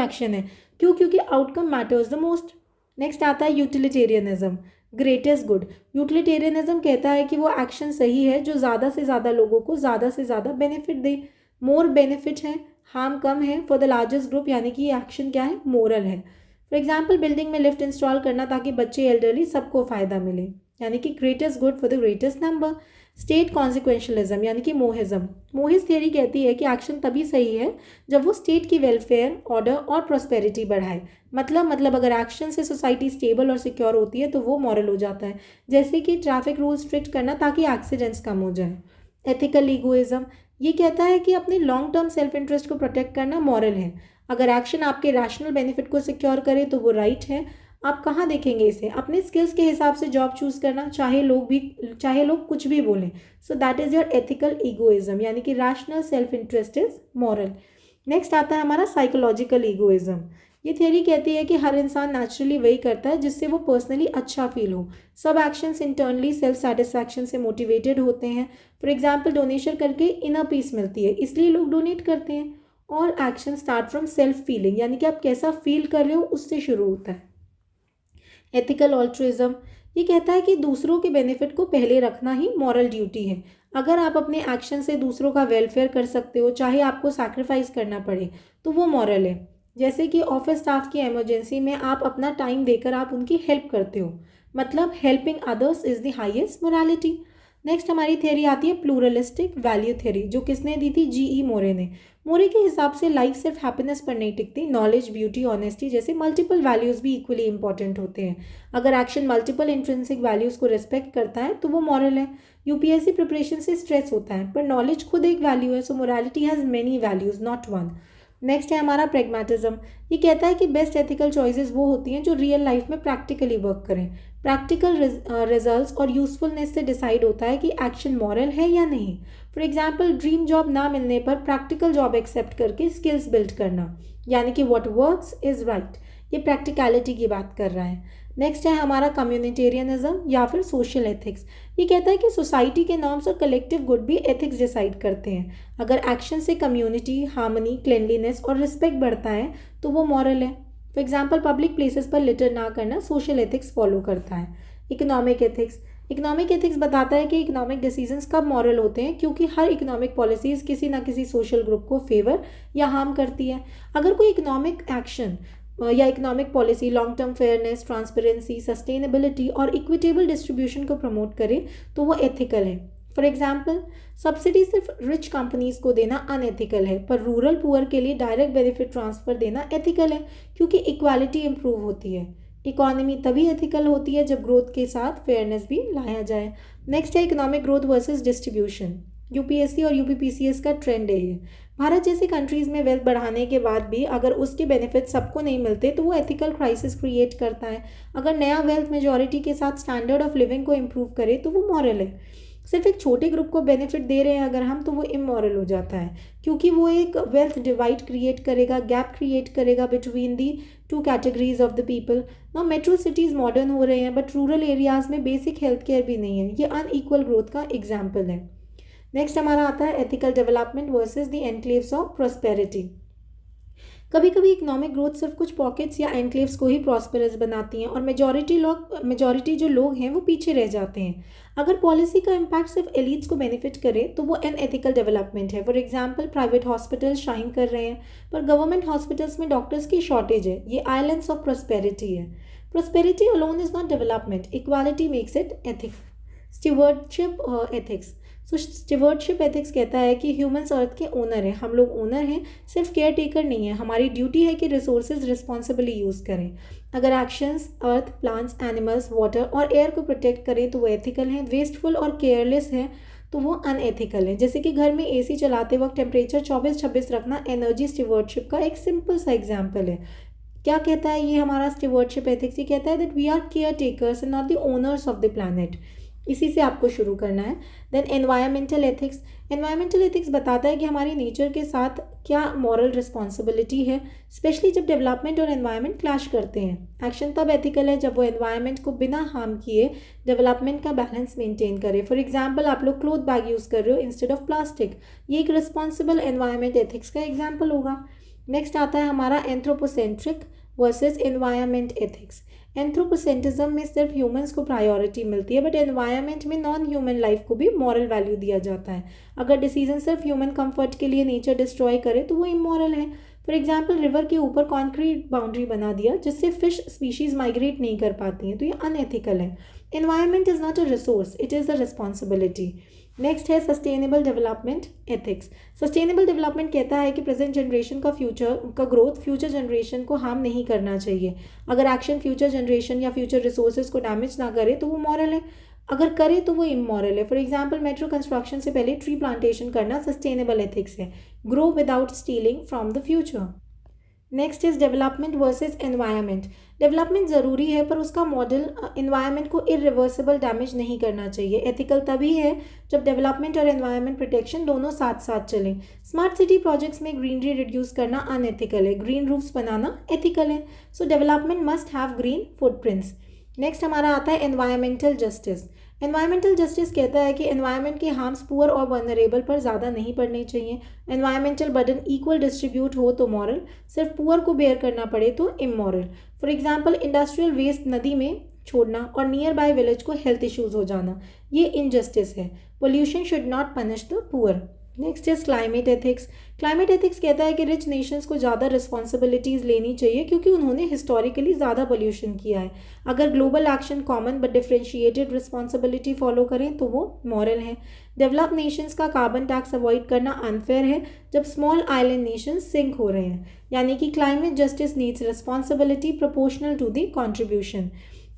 एक्शन है। क्यों? क्योंकि outcome matters the most. Next आता है यूटिलिटेरियनिज्म, ग्रेटेस्ट गुड। यूटिलिटेरियनिज्म कहता है कि वो एक्शन सही है जो ज़्यादा से ज़्यादा लोगों को ज़्यादा से ज़्यादा बेनिफिट दे। मोर बेनिफिट है, हार्म कम है फॉर द लार्जेस्ट ग्रुप, यानी कि ये एक्शन क्या है, मोरल है। फॉर एग्जाम्पल, बिल्डिंग में लिफ्ट इंस्टॉल करना ताकि बच्चे, एल्डरली सबको फ़ायदा मिले, यानी कि greatest good for the greatest number. State consequentialism, यानी कि मोहिज्म। मोहिस थियरी कहती है कि एक्शन तभी सही है जब वो स्टेट की वेलफेयर, ऑर्डर और प्रॉस्पेरिटी बढ़ाए। मतलब अगर एक्शन से सोसाइटी स्टेबल और सिक्योर होती है तो वो मॉरल हो जाता है। जैसे कि ट्रैफिक रूल स्ट्रिक्ट करना ताकि एक्सीडेंट्स कम हो जाए। एथिकल ईगोइज्म, ये कहता है कि अपने लॉन्ग टर्म सेल्फ इंटरेस्ट को प्रोटेक्ट करना मॉरल है। अगर एक्शन आपके रैशनल बेनिफिट को सिक्योर करे तो वो राइट है। आप कहाँ देखेंगे इसे, अपने स्किल्स के हिसाब से जॉब चूज़ करना, चाहे लोग कुछ भी बोलें। सो that is your ethical egoism, यानी कि rational self interest is moral. Next आता है हमारा साइकोलॉजिकल ईगोइज्म। ये थियरी कहती है कि हर इंसान नेचुरली वही करता है जिससे वो पर्सनली अच्छा फील हो। सब एक्शंस इंटरनली सेल्फ सेटिस्फैक्शन से मोटिवेटेड होते हैं। फॉर एग्जाम्पल, डोनेशन करके इनर पीस मिलती है, इसलिए लोग डोनेट करते हैं। और action start from self feeling, यानी कि आप कैसा फील कर रहे हो उससे शुरू होता है। एथिकल ऑल्ट्रिज्म, ये कहता है कि दूसरों के बेनिफिट को पहले रखना ही मॉरल ड्यूटी है। अगर आप अपने एक्शन से दूसरों का वेलफेयर कर सकते हो, चाहे आपको सैक्रिफाइस करना पड़े, तो वो मॉरल है। जैसे कि ऑफिस स्टाफ की इमरजेंसी में आप अपना टाइम देकर आप उनकी हेल्प करते हो, मतलब helping others is the highest morality. Next हमारी थ्योरी आती है प्लूरलिस्टिक वैल्यू थ्योरी, जो किसने दी थी, जीई मोरे ने। मोरे के हिसाब से लाइफ सिर्फ हैप्पीनेस पर नहीं टिकती, नॉलेज, ब्यूटी, ऑनेस्टी जैसे मल्टीपल वैल्यूज़ भी इक्वली इंपॉर्टेंट होते हैं। अगर एक्शन मल्टीपल इंट्रिंसिक वैल्यूज़ को रिस्पेक्ट करता है तो वो मॉरल है। यूपीएससी प्रिपरेशन से स्ट्रेस होता है, पर नॉलेज खुद एक वैल्यू है, so morality has many values, not one. Next है हमारा प्रेगमेटिज्म। ये कहता है कि बेस्ट एथिकल चॉइसेस वो होती हैं जो रियल लाइफ में प्रैक्टिकली वर्क करें। प्रैक्टिकल रिजल्ट्स और यूजफुलनेस से डिसाइड होता है कि एक्शन मॉरल है या नहीं। फॉर एग्जाम्पल, ड्रीम जॉब ना मिलने पर प्रैक्टिकल जॉब एक्सेप्ट करके स्किल्स बिल्ड करना, यानी कि व्हाट वर्क्स इज राइट, ये प्रैक्टिकलिटी की बात कर रहा है। नेक्स्ट है हमारा कम्युनिटेरियनिज्म या फिर सोशल एथिक्स। ये कहता है कि सोसाइटी के नॉर्म्स और कलेक्टिव गुड भी एथिक्स डिसाइड करते हैं। अगर एक्शन से कम्युनिटी, हार्मनी, क्लेनलीनेस और रिस्पेक्ट बढ़ता है तो वो मॉरल है। For example, public places per litre ना करना सोशल एथिक्स फॉलो करता है। इकोनॉमिक एथिक्स बताता है कि इकोनॉमिक डिसीजंस कब मॉरल होते हैं, क्योंकि हर इकोनॉमिक पॉलिसीज़ किसी ना किसी सोशल ग्रुप को फेवर या हार्म करती है। अगर कोई इकोनॉमिक एक्शन या economic policy long term fairness, transparency, sustainability और इक्विटेबल डिस्ट्रीब्यूशन को प्रमोट करे तो वो एथिकल है। फॉर एग्जाम्पल, सब्सिडी सिर्फ रिच कंपनीज को देना अनएथिकल है, पर रूरल पुअर के लिए डायरेक्ट बेनिफिट ट्रांसफर देना एथिकल है, क्योंकि इक्वालिटी इंप्रूव होती है। इकोनॉमी तभी एथिकल होती है जब ग्रोथ के साथ फेयरनेस भी लाया जाए। नेक्स्ट है economic growth versus distribution. UPSC और यूपीपीसीएस का ट्रेंड है ये। भारत जैसी कंट्रीज़ में वेल्थ बढ़ाने के बाद भी अगर उसके बेनिफिट सबको नहीं मिलते तो वो एथिकल क्राइसिस क्रिएट करता है। अगर नया वेल्थ मेजॉरिटी के साथ स्टैंडर्ड ऑफ लिविंग को इम्प्रूव करे तो वो मॉरल है। सिर्फ एक छोटे ग्रुप को बेनिफिट दे रहे हैं अगर हम, तो वो इमॉरल हो जाता है, क्योंकि वो एक वेल्थ डिवाइड क्रिएट करेगा, गैप क्रिएट करेगा between the two categories of the people. Now metro cities modern हो रहे हैं बट रूरल एरियाज़ में बेसिक हेल्थ केयर भी नहीं है, ये अनइक्वल ग्रोथ का एग्जाम्पल है। नेक्स्ट हमारा आता है ethical development versus the enclaves of prosperity. कभी कभी इकोनॉमिक ग्रोथ सिर्फ कुछ पॉकेट्स या एनक्लेव्स को ही प्रॉस्पेरस बनाती हैं और मेजॉरिटी जो लोग हैं वो पीछे रह जाते हैं। अगर पॉलिसी का इम्पैक्ट सिर्फ एलिट्स को बेनिफिट करे तो वो अनएथिकल डेवलपमेंट है। For example, private hospitals shine कर रहे हैं पर गवर्नमेंट हॉस्पिटल्स में डॉक्टर्स की शॉर्टेज है, ये आइलैंड्स ऑफ प्रॉस्पेरिटी है। Prosperity alone is not development, equality makes it ethics. Stewardship ethics, so stewardship ethics कहता है कि ह्यूमंस अर्थ के ओनर हैं, हम लोग ओनर हैं, सिर्फ केयर टेकर नहीं है। हमारी ड्यूटी है कि रिसोर्सेज रिस्पॉन्सिबली यूज़ करें। अगर एक्शंस अर्थ, प्लांट्स, एनिमल्स, वाटर और एयर को प्रोटेक्ट करें तो वो एथिकल हैं। वेस्टफुल और केयरलेस हैं तो वो अनएथिकल है। जैसे कि घर में एसी चलाते वक्त टेम्परेचर 24-26 रखना एनर्जी स्टीवर्डशिप का एक सिंपल सा एग्जाम्पल है। क्या कहता है ये हमारा स्टीवर्डशिप एथिक्स? ये कहता है that we are caretakers and not the owners of the planet. इसी से आपको शुरू करना है। Then environmental ethics, environmental ethics बताता है कि हमारी नेचर के साथ क्या मॉरल रिस्पॉन्सिबिलिटी है, स्पेशली जब डेवलपमेंट और एनवायरनमेंट क्लैश करते हैं। एक्शन तब एथिकल है जब वो एनवायरनमेंट को बिना हार्म किए डेवलपमेंट का बैलेंस मेंटेन करे। फॉर एग्जांपल आप लोग क्लोथ बैग यूज़ कर रहे हो इंस्टेड ऑफ प्लास्टिक, ये एक रिस्पॉन्सिबल एनवायरनमेंट एथिक्स का एग्जाम्पल होगा। नेक्स्ट आता है हमारा anthropocentric versus environment ethics. Anthropocentrism में सिर्फ ह्यूमंस को प्रायोरिटी मिलती है, बट एनवायरनमेंट में नॉन ह्यूमन लाइफ को भी मॉरल वैल्यू दिया जाता है। अगर डिसीजन सिर्फ ह्यूमन कंफर्ट के लिए नेचर डिस्ट्रॉय करे तो वो इमोरल है। फॉर एग्जाम्पल रिवर के ऊपर कॉन्क्रीट बाउंड्री बना दिया जिससे फिश स्पीशीज माइग्रेट नहीं कर पाती हैं, तो ये अनएथिकल है। Environment is not a resource, it is a responsibility. Next है sustainable development ethics. Sustainable development कहता है कि प्रेजेंट जनरेशन का ग्रोथ फ्यूचर जनरेशन को हार्म नहीं करना चाहिए। अगर एक्शन फ्यूचर जनरेशन या फ्यूचर रिसोर्सेज को डैमेज ना करे तो वो मॉरल है, अगर करे तो वो इमोरल है। फॉर एग्जाम्पल मेट्रो कंस्ट्रक्शन से पहले ट्री प्लांटेशन करना सस्टेनेबल एथिक्स है। Grow without stealing from the future. Next is development versus environment. Development ज़रूरी है पर उसका मॉडल एनवायरनमेंट को इरिवर्सिबल डैमेज नहीं करना चाहिए। एथिकल तभी है जब डेवलपमेंट और एनवायरनमेंट प्रोटेक्शन दोनों साथ साथ चलें। स्मार्ट सिटी प्रोजेक्ट्स में ग्रीनरी रिड्यूस करना अनएथिकल है, ग्रीन रूफ्स बनाना एथिकल है। सो development must have green footprints. Next हमारा आता है एनवायरमेंटल जस्टिस। एनवायरमेंटल जस्टिस कहता है कि एनवायरनमेंट के हार्म्स पुअर और वनरेबल पर ज़्यादा नहीं पड़ने चाहिए। एनवायरमेंटल बर्डन इक्वल डिस्ट्रीब्यूट हो तो मॉरल, सिर्फ पुअर को बेयर करना पड़े तो immoral. For example industrial waste नदी में छोड़ना और नियर बाय विलेज को हेल्थ इश्यूज हो जाना, ये इनजस्टिस है। Pollution should not punish the poor. Next is climate ethics. Climate ethics कहता है कि रिच नेशंस को ज़्यादा रिस्पॉन्सिबिलिटीज़ लेनी चाहिए क्योंकि उन्होंने हिस्टोरिकली ज़्यादा पोल्यूशन किया है। अगर global action common but differentiated responsibility follow करें तो वो मॉरल है। डेवलप नेशंस का कार्बन टैक्स अवॉइड करना अनफेयर है जब स्मॉल आइलैंड नेशंस सिंक हो रहे हैं, यानी कि climate justice needs responsibility proportional to the contribution.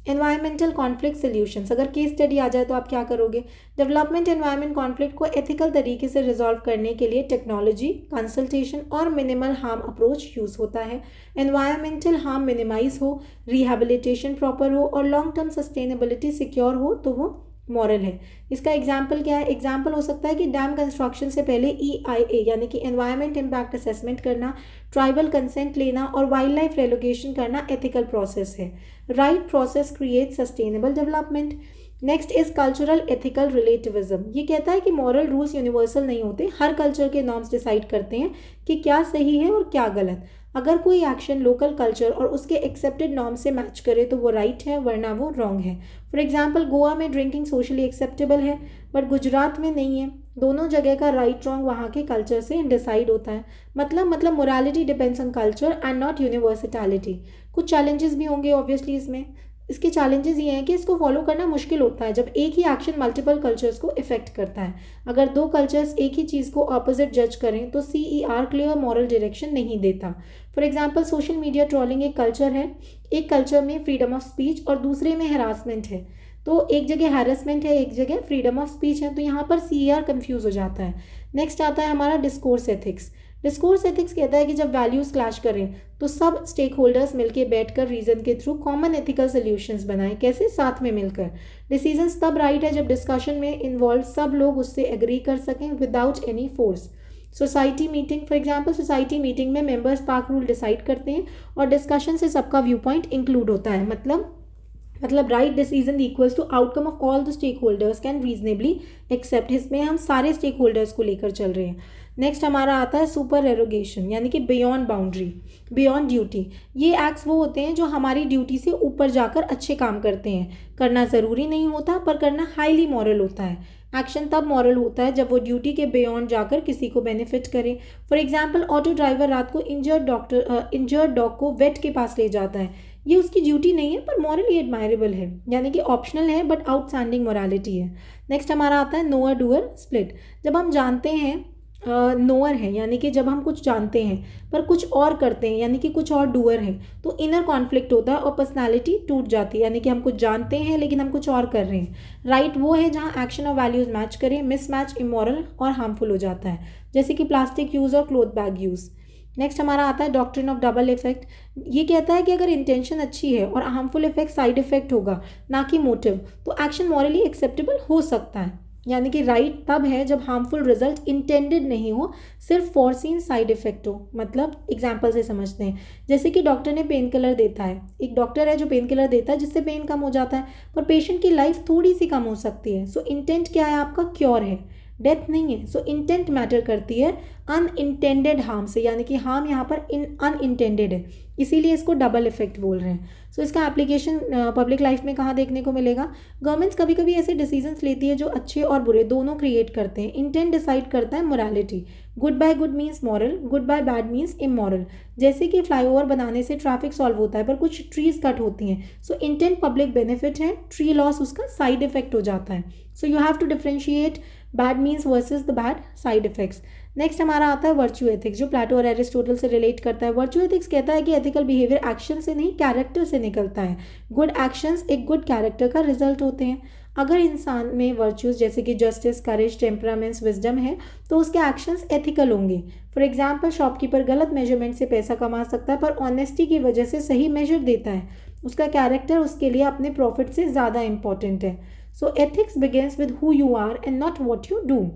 Environmental conflict solutions, अगर केस स्टडी आ जाए तो आप क्या करोगे? डेवलपमेंट एनवायरमेंट कॉन्फ्लिक्ट को एथिकल तरीके से रिजॉल्व करने के लिए टेक्नोलॉजी, कंसल्टेशन और मिनिमल हार्म अप्रोच यूज़ होता है। एनवायरमेंटल हार्म मिनिमाइज हो, रिहैबिलिटेशन प्रॉपर हो और लॉन्ग टर्म सस्टेनेबिलिटी सिक्योर हो तो वो मॉरल है। इसका एग्जाम्पल क्या है? एग्जाम्पल हो सकता है कि डैम कंस्ट्रक्शन से पहले EIA यानी कि एनवायरमेंट इम्पैक्ट असेसमेंट करना, ट्राइबल कंसेंट लेना और वाइल्ड लाइफ रेलोकेशन करना एथिकल प्रोसेस है। Right process create sustainable development. Next is cultural ethical relativism. ये कहता है कि मॉरल रूल्स यूनिवर्सल नहीं होते, हर कल्चर के नॉर्म्स डिसाइड करते हैं कि क्या सही है और क्या गलत। अगर कोई एक्शन लोकल कल्चर और उसके एक्सेप्टेड नॉर्म से मैच करे तो वो राइट है, वरना वो रॉन्ग है। फॉर एग्जाम्पल गोवा में ड्रिंकिंग सोशली एक्सेप्टेबल है बट गुजरात में नहीं है। दोनों जगह का राइट रॉन्ग वहाँ के कल्चर से डिसाइड होता है। मतलब morality depends on culture and not universality. कुछ चैलेंजेस भी होंगे ऑब्वियसली इसमें। इसके चैलेंजेस ये हैं कि इसको फॉलो करना मुश्किल होता है जब एक ही एक्शन मल्टीपल कल्चर्स को इफेक्ट करता है। अगर दो कल्चर्स एक ही चीज़ को ऑपोजिट जज करें तो CER क्लियर मॉरल डायरेक्शन नहीं देता। For example social media trolling एक कल्चर है, एक कल्चर में फ्रीडम ऑफ स्पीच और दूसरे में हैरासमेंट है। तो एक जगह हैरेसमेंट है, एक जगह फ्रीडम ऑफ स्पीच है, तो यहाँ पर CER कंफ्यूज हो जाता है। नेक्स्ट आता है हमारा डिस्कोर्स एथिक्स। डिस्कोर्स एथिक्स कहता है कि जब वैल्यूज़ क्लैश करें तो सब स्टेक होल्डर्स मिलकर बैठकर रीजन के थ्रू कॉमन एथिकल सोल्यूशंस बनाएं। कैसे? साथ में मिलकर। डिसीजंस तब राइट है जब डिस्कशन में इन्वॉल्व सब लोग उससे एग्री कर सकें without any force. Society meeting, for example society meeting में मेंबर्स पार्क रूल डिसाइड करते हैं और डिस्कशन से सबका व्यू पॉइंट इंक्लूड होता है। मतलब right decision equals to outcome of all the stakeholders can reasonably accept. इसमें हम सारे स्टेक होल्डर्स को लेकर चल रहे हैं। नेक्स्ट हमारा आता है सुपर एरोगेशन, यानी कि बियॉन्ड बाउंड्री, बियॉन्ड ड्यूटी। ये एक्ट्स वो होते हैं जो हमारी ड्यूटी से ऊपर जाकर अच्छे काम करते हैं। करना ज़रूरी नहीं होता पर करना हाईली मॉरल होता है। एक्शन तब मॉरल होता है जब वो ड्यूटी के बियॉन्ड जाकर किसी को बेनिफिट करे। फॉर एग्जाम्पल, ऑटो ड्राइवर रात को इंजर्ड डॉग को वेट के पास ले जाता है। ये उसकी ड्यूटी नहीं है पर मॉरली एडमायरेबल है, यानी कि ऑप्शनल है बट आउटस्टैंडिंग मोरालिटी है। नेक्स्ट हमारा आता है नोअर डूअर स्प्लिट। जब हम जानते हैं नोअर है, यानी कि जब हम कुछ जानते हैं पर कुछ और करते हैं, यानी कि कुछ और डूअर है, तो इनर कॉन्फ्लिक्ट होता है और पर्सनालिटी टूट जाती है, यानी कि हम कुछ जानते हैं लेकिन हम कुछ और कर रहे हैं। राइट वो है जहाँ एक्शन और वैल्यूज मैच करें, मिसमैच इमोरल और हार्मफुल हो जाता है, जैसे कि प्लास्टिक यूज़ और क्लोथ बैग यूज़। नेक्स्ट हमारा आता है डॉक्ट्रिन ऑफ डबल इफेक्ट। ये कहता है कि अगर इंटेंशन अच्छी है और हार्मफुल इफेक्ट साइड इफेक्ट होगा ना कि मोटिव, तो एक्शन मॉरली एक्सेप्टेबल हो सकता है। यानी कि राइट तब है जब हार्मफुल रिजल्ट इंटेंडेड नहीं हो, सिर्फ फोरसीन साइड इफेक्ट हो। मतलब एग्जाम्पल से समझते हैं, जैसे कि डॉक्टर ने पेन किलर देता है, एक डॉक्टर है जो पेन किलर देता है जिससे पेन कम हो जाता है, पर पेशेंट की लाइफ थोड़ी सी कम हो सकती है। सो इंटेंट क्या है आपका, क्योर है, डेथ नहीं है। सो इंटेंट मैटर करती है अनइंटेंडेड हार्म से, यानी कि हार्म यहाँ पर अनइंटेंडेड है, इसीलिए इसको डबल इफेक्ट बोल रहे हैं। सो इसका एप्लीकेशन पब्लिक लाइफ में कहाँ देखने को मिलेगा। गवर्नमेंट्स कभी कभी ऐसे डिसीजंस लेती है जो अच्छे और बुरे दोनों क्रिएट करते हैं। इंटेंट डिसाइड करता है morality. Good by good means moral, good by bad means immoral. जैसे कि फ्लाईओवर बनाने से ट्रैफिक सॉल्व होता है पर कुछ ट्रीज कट होती हैं, सो इंटेंट पब्लिक बेनिफिट है, ट्री लॉस उसका साइड इफेक्ट हो जाता है। So you have to differentiate bad means versus the bad side effects. Next हमारा आता है वर्च्यू एथिक्स, जो प्लेटो और एरिस्टोटल से रिलेट करता है। वर्च्यू एथिक्स कहता है कि एथिकल बिहेवियर एक्शन से नहीं कैरेक्टर से निकलता है। गुड एक्शंस एक गुड कैरेक्टर का रिजल्ट होते हैं। अगर इंसान में वर्च्यूज जैसे कि जस्टिस, करेज, टेम्परामेंट्स, विजडम है तो उसके एक्शंस एथिकल होंगे। फॉर एग्जाम्पल, शॉपकीपर गलत मेजरमेंट से पैसा कमा सकता है पर ऑनेस्टी की वजह से सही मेजर देता है। उसका कैरेक्टर उसके लिए अपने प्रॉफिट से ज़्यादा इंपॉर्टेंट है। So ethics begins with who you are and not what you do.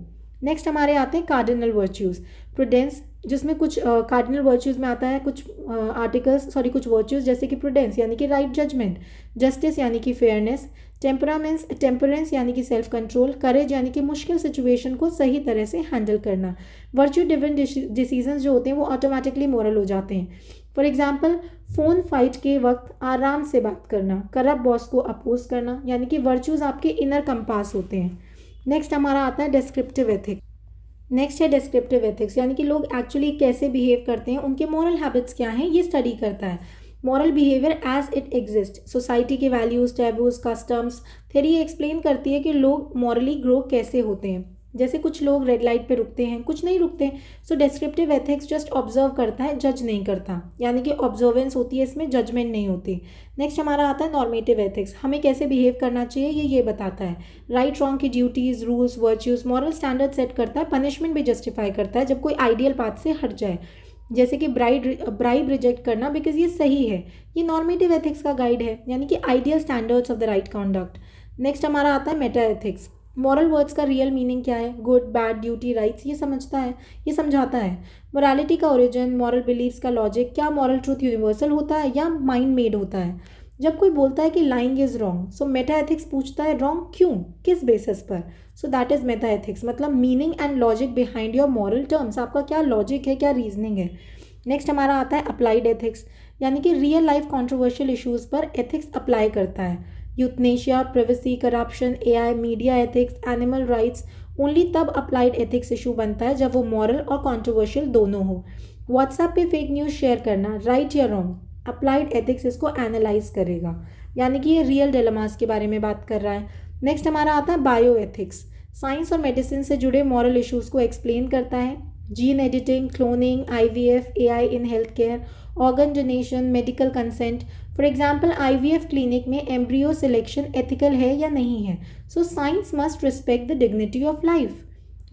Next हमारे आते हैं कार्डिनल वर्च्यूज़। प्रूडेंस, जिसमें कुछ कार्डिनल वर्च्यूज़ में आता है कुछ कुछ वर्च्यूज़ जैसे कि प्रूडेंस यानी कि राइट जजमेंट, जस्टिस यानी कि फेयरनेस, टेम्परेंस यानी कि सेल्फ कंट्रोल, करेज यानी कि मुश्किल सिचुएशन को सही तरह से हैंडल करना। वर्च्यू ड्रिवन डिसीजंस जो होते हैं वो ऑटोमेटिकली मोरल हो जाते हैं। फॉर एग्जाम्पल, फ़ोन फाइट के वक्त आराम से बात करना, करप्ट बॉस को अपोज करना, यानी कि वर्च्यूज़ आपके इनर कंपास होते हैं। नेक्स्ट हमारा आता है डिस्क्रिप्टिव एथिक्स। नेक्स्ट है डिस्क्रिप्टिव एथिक्स, यानी कि लोग एक्चुअली कैसे बिहेव करते हैं, उनके मॉरल हैबिट्स क्या हैं, ये स्टडी करता है। Moral behaviour as it exist, society के values, taboos, customs. Theory explain करती है कि लोग मॉरली ग्रो कैसे होते हैं। जैसे कुछ लोग रेड लाइट पे रुकते हैं, कुछ नहीं रुकते। सो डिस्क्रिप्टिव एथिक्स जस्ट ऑब्जर्व करता है, जज नहीं करता, यानी कि ऑब्जर्वेंस होती है, इसमें जजमेंट नहीं होती। नेक्स्ट हमारा आता है नॉर्मेटिव एथिक्स, हमें कैसे बिहेव करना चाहिए ये बताता है। राइट रॉन्ग की duties, rules, virtues, moral standard set करता है, पनिशमेंट भी जस्टिफाई करता है जब कोई आइडियल पाथ से हट जाए, जैसे कि ब्राइब रिजेक्ट करना बिकॉज ये सही है। ये नॉर्मेटिव एथिक्स का गाइड है, यानी कि ideal standards of the right conduct. Next हमारा आता है मेटा एथिक्स। मॉरल वर्ड्स का रियल मीनिंग क्या है, गुड, बैड, ड्यूटी, राइट्स, ये समझाता है। मोरालिटी का ओरिजिन, मॉरल बिलीव्स का लॉजिक, क्या मॉरल ट्रूथ यूनिवर्सल होता है या माइंड मेड होता है। जब कोई बोलता है कि lying is wrong, so meta ethics पूछता है रॉन्ग क्यों, किस बेसिस पर। So that is meta ethics, मतलब meaning and logic behind your moral terms, आपका क्या लॉजिक है, क्या रीजनिंग है। नेक्स्ट हमारा आता है अप्लाइड एथिक्स, यानी कि रियल लाइफ कॉन्ट्रोवर्शियल इशूज़ पर एथिक्स अप्लाई करता है। Euthanasia, privacy, corruption, AI, media ethics, animal rights, only तब अप्लाइड एथिक्स इशू बनता है जब वो मॉरल और कॉन्ट्रोवर्शियल दोनों हो। व्हाट्सएप पे फेक न्यूज़ शेयर करना, राइट या रॉन्ग, अप्लाइड एथिक्स इसको एनालाइज करेगा, यानी कि ये रियल डिलेमास के बारे में बात कर रहा है। नेक्स्ट हमारा आता है बायो एथिक्स, साइंस और मेडिसिन से जुड़े मॉरल इशूज़ को एक्सप्लेन करता है। Gene editing, cloning, IVF, AI in health care, organ donation, medical consent. For example, IVF clinic में एम्ब्रियो सिलेक्शन एथिकल है या नहीं है। So science must respect the dignity of life.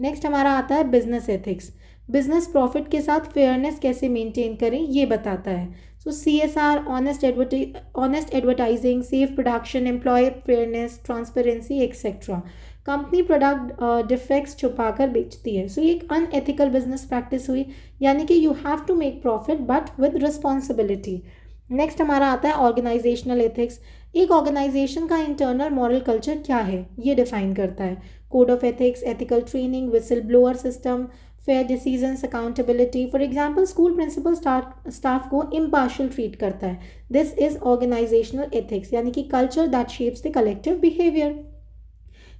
Next हमारा आता है बिजनेस एथिक्स, बिजनेस प्रॉफिट के साथ फेयरनेस कैसे मेंटेन करें ये बताता है। So CSR, honest advertising, safe production, employ fairness, transparency etcetera. Company product defects छुपाकर बेचती है, सो ये एक अनएथिकल बिजनेस प्रैक्टिस हुई, यानी कि you have to make profit but with responsibility. Next हमारा आता है ऑर्गेनाइजेशनल एथिक्स, एक ऑर्गेनाइजेशन का इंटरनल मॉरल कल्चर क्या है ये डिफाइन करता है। Code of ethics, ethical training, whistleblower system, fair decisions, accountability. For example, school principal staff को इम्पार्शियल ट्रीट करता है, दिस इज ऑर्गेनाइजेशनल एथिक्स, यानी कि culture that shapes the collective behaviour.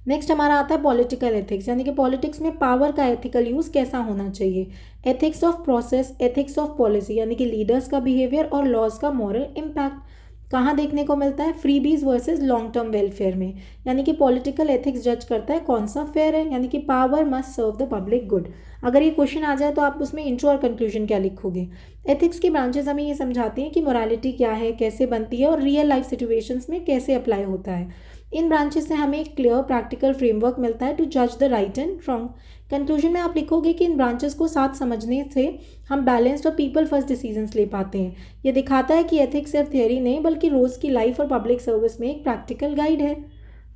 Next हमारा आता है पॉलिटिकल एथिक्स, यानी कि पॉलिटिक्स में पावर का एथिकल यूज़ कैसा होना चाहिए। Ethics of process, ethics of policy, यानी कि लीडर्स का बिहेवियर और लॉज का मॉरल इम्पैक्ट कहाँ देखने को मिलता है, freebies versus long term welfare में। यानी कि पॉलिटिकल एथिक्स जज करता है कौन सा फेयर है, यानी कि power must serve the public good. अगर ये क्वेश्चन आ जाए तो आप उसमें इंट्रो और कंक्लूजन क्या लिखोगे। एथिक्स की ब्रांचेस हमें ये समझाती हैं कि मोरालिटी क्या है, कैसे बनती है और रियल लाइफ सिचुएशंस में कैसे अप्लाई होता है। इन ब्रांचेस से हमें एक क्लियर प्रैक्टिकल फ्रेमवर्क मिलता है टू जज the right and wrong. Conclusion में आप लिखोगे कि इन ब्रांचेस को साथ समझने से हम बैलेंस्ड और पीपल फर्स्ट डिसीजंस ले पाते हैं। ये दिखाता है कि एथिक्स सिर्फ थियरी नहीं बल्कि रोज़ की लाइफ और पब्लिक सर्विस में एक प्रैक्टिकल गाइड है।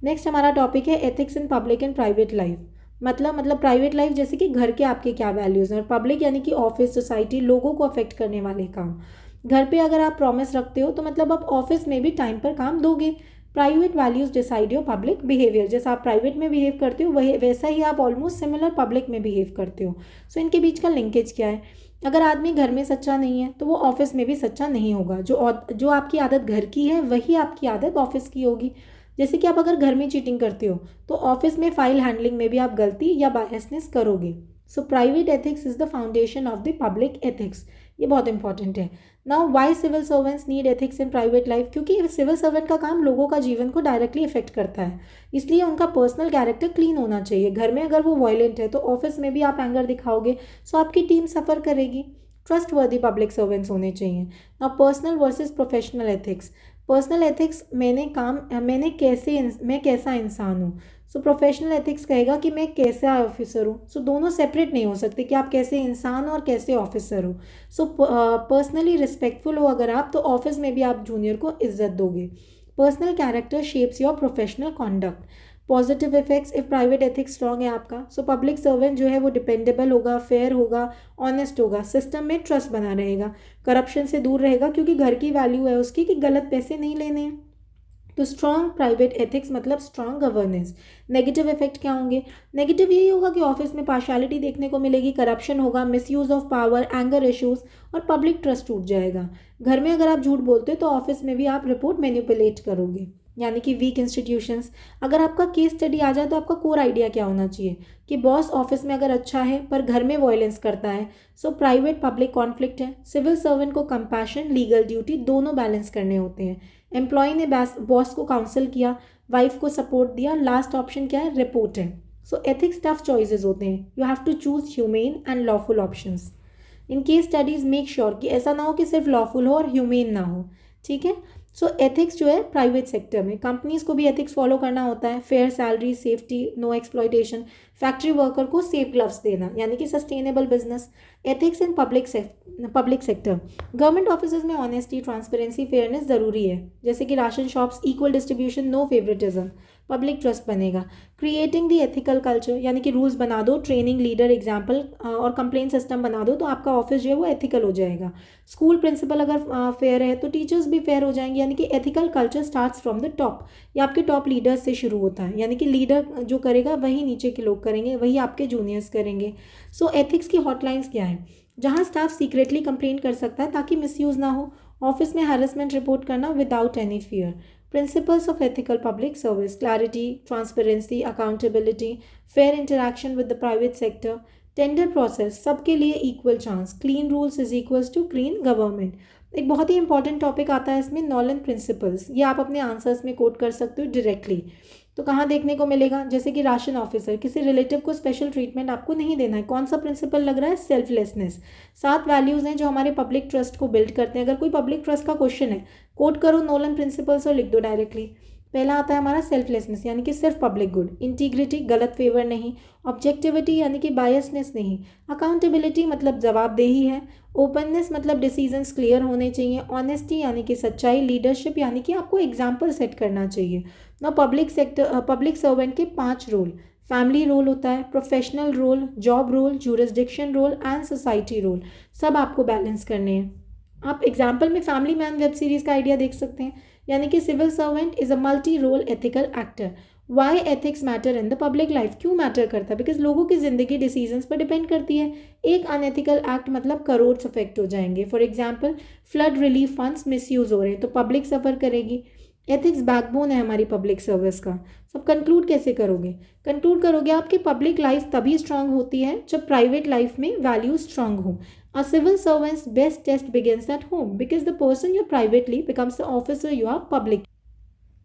नेक्स्ट हमारा टॉपिक है ethics in public and private life. मतलब प्राइवेट लाइफ जैसे कि घर के आपके क्या वैल्यूज़ हैं, और पब्लिक यानी कि ऑफिस, सोसाइटी, लोगों को अफेक्ट करने वाले काम। घर पे अगर आप प्रॉमिस रखते हो तो मतलब आप ऑफिस में भी टाइम पर काम दोगे। Private values decide your public behaviour, जैसा आप प्राइवेट में बिहेव करते हो वही वैसा ही आप ऑलमोस्ट सिमिलर पब्लिक में बिहेव करते हो। सो इनके बीच का लिंकेज क्या है। अगर आदमी घर में सच्चा नहीं है तो वो ऑफिस में भी सच्चा नहीं होगा। जो आपकी आदत घर की है वही आपकी आदत ऑफिस की होगी। जैसे कि आप अगर घर में चीटिंग करते हो तो ऑफिस में फाइल हैंडलिंग में भी आप गलती या बायसनेस करोगे। So private ethics is the foundation of the public ethics. ये बहुत इंपॉर्टेंट है। Now why civil servants need ethics in private life, क्योंकि सिविल सर्वेंट का काम लोगों का जीवन को डायरेक्टली इफेक्ट करता है, इसलिए उनका पर्सनल कैरेक्टर क्लीन होना चाहिए। घर में अगर वो वायलेंट है तो ऑफिस में भी आप एंगर दिखाओगे, सो आपकी टीम सफ़र करेगी। ट्रस्ट वर्दी पब्लिक सर्वेंट्स होने चाहिए। Now personal versus professional ethics. Personal ethics मैं कैसा इंसान हूँ। सो प्रोफेशनल एथिक्स कहेगा कि मैं कैसा ऑफिसर हूँ। सो दोनों सेपरेट नहीं हो सकते कि आप कैसे इंसान हो और कैसे ऑफिसर हो। सो पर्सनली रिस्पेक्टफुल हो अगर आप, तो ऑफिस में भी आप जूनियर को इज्जत दोगे। Personal character shapes your professional conduct. Positive effects if private ethics strong है आपका। सो पब्लिक सर्वेंट जो है वो डिपेंडेबल होगा, फेयर होगा, ऑनेस्ट होगा, सिस्टम में ट्रस्ट बना रहेगा, करप्शन से दूर रहेगा क्योंकि घर की वैल्यू है उसकी कि गलत पैसे नहीं लेने हैं। तो स्ट्रॉन्ग प्राइवेट एथिक्स मतलब स्ट्रॉन्ग गवर्नेंस। नेगेटिव इफेक्ट क्या होंगे। नेगेटिव यही होगा कि ऑफिस में पार्शियलिटी देखने को मिलेगी, करप्शन होगा, misuse of power, anger issues और पब्लिक ट्रस्ट टूट जाएगा। घर में अगर आप झूठ बोलते हो तो ऑफिस में भी आप रिपोर्ट मैनिपुलेट करोगे, यानी कि वीक इंस्टीट्यूशंस। अगर आपका केस स्टडी आ जाए तो आपका कोर आइडिया क्या होना चाहिए कि बॉस ऑफिस में अगर अच्छा है पर घर में वॉयलेंस करता है, सो प्राइवेट पब्लिक कॉन्फ्लिक्ट है। सिविल सर्वेंट को कंपैशन, लीगल ड्यूटी दोनों बैलेंस करने होते हैं। एम्प्लॉय ने बॉस को काउंसिल किया, वाइफ को सपोर्ट दिया, लास्ट ऑप्शन क्या है, रिपोर्ट है। सो एथिक्स टफ चॉइसेस होते हैं। You have to choose humane and lawful options. In case studies make sure कि ऐसा ना हो कि सिर्फ लॉफुल हो और ह्यूमेन ना हो। ठीक है। सो एथिक्स जो है प्राइवेट सेक्टर में कंपनीज को भी एथिक्स फॉलो करना होता है। Fair salary, safety, no exploitation, factory worker को सेफ ग्लव्स देना, यानी कि sustainable business. Ethics in public sector government office में ऑनेस्टी, ट्रांसपेरेंसी, फेयरनेस ज़रूरी है। जैसे कि ration shops, equal distribution, no favouritism, public trust बनेगा। क्रिएटिंग द एथिकल कल्चर, यानी कि रूल्स बना दो, ट्रेनिंग, लीडर एग्जाम्पल और कंप्लेंट सिस्टम बना दो तो आपका ऑफिस जो है वो एथिकल हो जाएगा। स्कूल प्रिंसिपल अगर फेयर है तो टीचर्स भी फेयर हो जाएंगे, यानी कि ethical culture starts from the top. ये आपके टॉप लीडर्स से शुरू होता है, यानी कि लीडर जो करेगा वही नीचे के लोग करेंगे, वही आपके जूनियर्स करेंगे। सो एथिक्स की हॉटलाइंस क्या है, जहाँ स्टाफ सीक्रेटली कंप्लेन कर सकता है ताकि मिसयूज ना हो। ऑफिस में हैरेसमेंट रिपोर्ट करना without any fear. Principles of ethical public service: clarity, transparency, accountability, fair interaction with the private sector, tender process, सबके लिए equal chance, clean rules is equals to clean government। एक बहुत ही important topic आता है इसमें, Nolan principles. ये आप अपने आंसर्स में कोट कर सकते हो डायरेक्टली। तो कहाँ देखने को मिलेगा, जैसे कि राशन ऑफिसर, किसी रिलेटिव को स्पेशल ट्रीटमेंट आपको नहीं देना है। कौन सा प्रिंसिपल लग रहा है, सेल्फलेसनेस। 7 वैल्यूज़ हैं जो हमारे पब्लिक ट्रस्ट को बिल्ड करते हैं। अगर कोई पब्लिक ट्रस्ट का क्वेश्चन है, कोट करो नोलन प्रिंसिपल्स और लिख दो डायरेक्टली। पहला आता है हमारा सेल्फलेसनेस, यानी कि सिर्फ पब्लिक गुड। इंटीग्रिटी, गलत फेवर नहीं। ऑब्जेक्टिविटी, यानी कि बायसनेस नहीं। अकाउंटेबिलिटी मतलब जवाबदेही है। ओपननेस मतलब डिसीजंस क्लियर होने चाहिए। ऑनेस्टी यानी कि सच्चाई। लीडरशिप यानी कि आपको एग्जाम्पल सेट करना चाहिए। ना पब्लिक सर्वेंट के 5 रोल, फैमिली रोल होता है, professional role, job role, jurisdiction role and society role, सब आपको बैलेंस करने हैं। आप एग्जाम्पल में फैमिली मैन वेब सीरीज का आइडिया देख सकते हैं, यानी कि civil servant is a multi role ethical actor. Why ethics matter in the public life, क्यों मैटर करता है, बिकॉज लोगों की जिंदगी डिसीजंस पर डिपेंड करती है। एक अनएथिकल एक्ट मतलब करोड़ अफेक्ट हो जाएंगे। For example flood relief funds misuse हो रहे हैं तो पब्लिक सफ़र करेगी। एथिक्स बैकबोन है हमारी पब्लिक सर्विस का। सब कंक्लूड कैसे करोगे? कंक्लूड करोगे आपकी पब्लिक लाइफ तभी स्ट्रांग होती है जब प्राइवेट लाइफ में वैल्यू स्ट्रांग हो। A civil servant's best test begins at home because the person you privately becomes the officer you are public.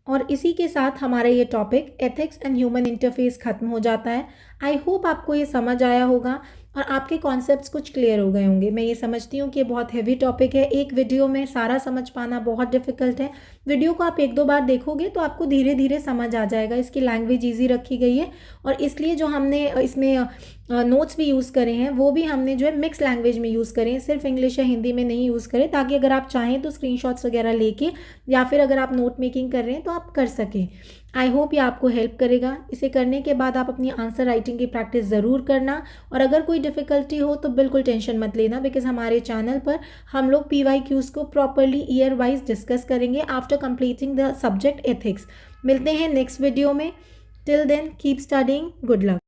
और इसी के साथ हमारा ये topic ethics and human interface खत्म हो जाता है। आई होप आपको ये समझ आया होगा और आपके कॉन्सेप्ट्स कुछ क्लियर हो गए होंगे। मैं ये समझती हूँ कि ये बहुत हैवी टॉपिक है, एक वीडियो में सारा समझ पाना बहुत डिफिकल्ट है। वीडियो को आप एक दो बार देखोगे तो आपको धीरे धीरे समझ आ जाएगा। इसकी लैंग्वेज ईजी रखी गई है और इसलिए जो हमने इसमें नोट्स भी यूज़ करे हैं वो भी हमने जो है मिक्स लैंग्वेज में यूज़ करें, सिर्फ इंग्लिश या हिंदी में नहीं यूज़ करें, ताकि अगर आप चाहें तो स्क्रीनशॉट्स वगैरह लेके या फिर अगर आप नोट मेकिंग कर रहे हैं तो आप कर सकें। आई होप ये आपको हेल्प करेगा। इसे करने के बाद आप अपनी आंसर राइटिंग की प्रैक्टिस ज़रूर करना और अगर कोई डिफ़िकल्टी हो तो बिल्कुल टेंशन मत लेना, बिकॉज हमारे चैनल पर हम लोग PYQs को प्रॉपरली ईयर वाइज डिस्कस करेंगे after completing the subject ethics. मिलते हैं नेक्स्ट वीडियो में। Till then keep studying. Good luck.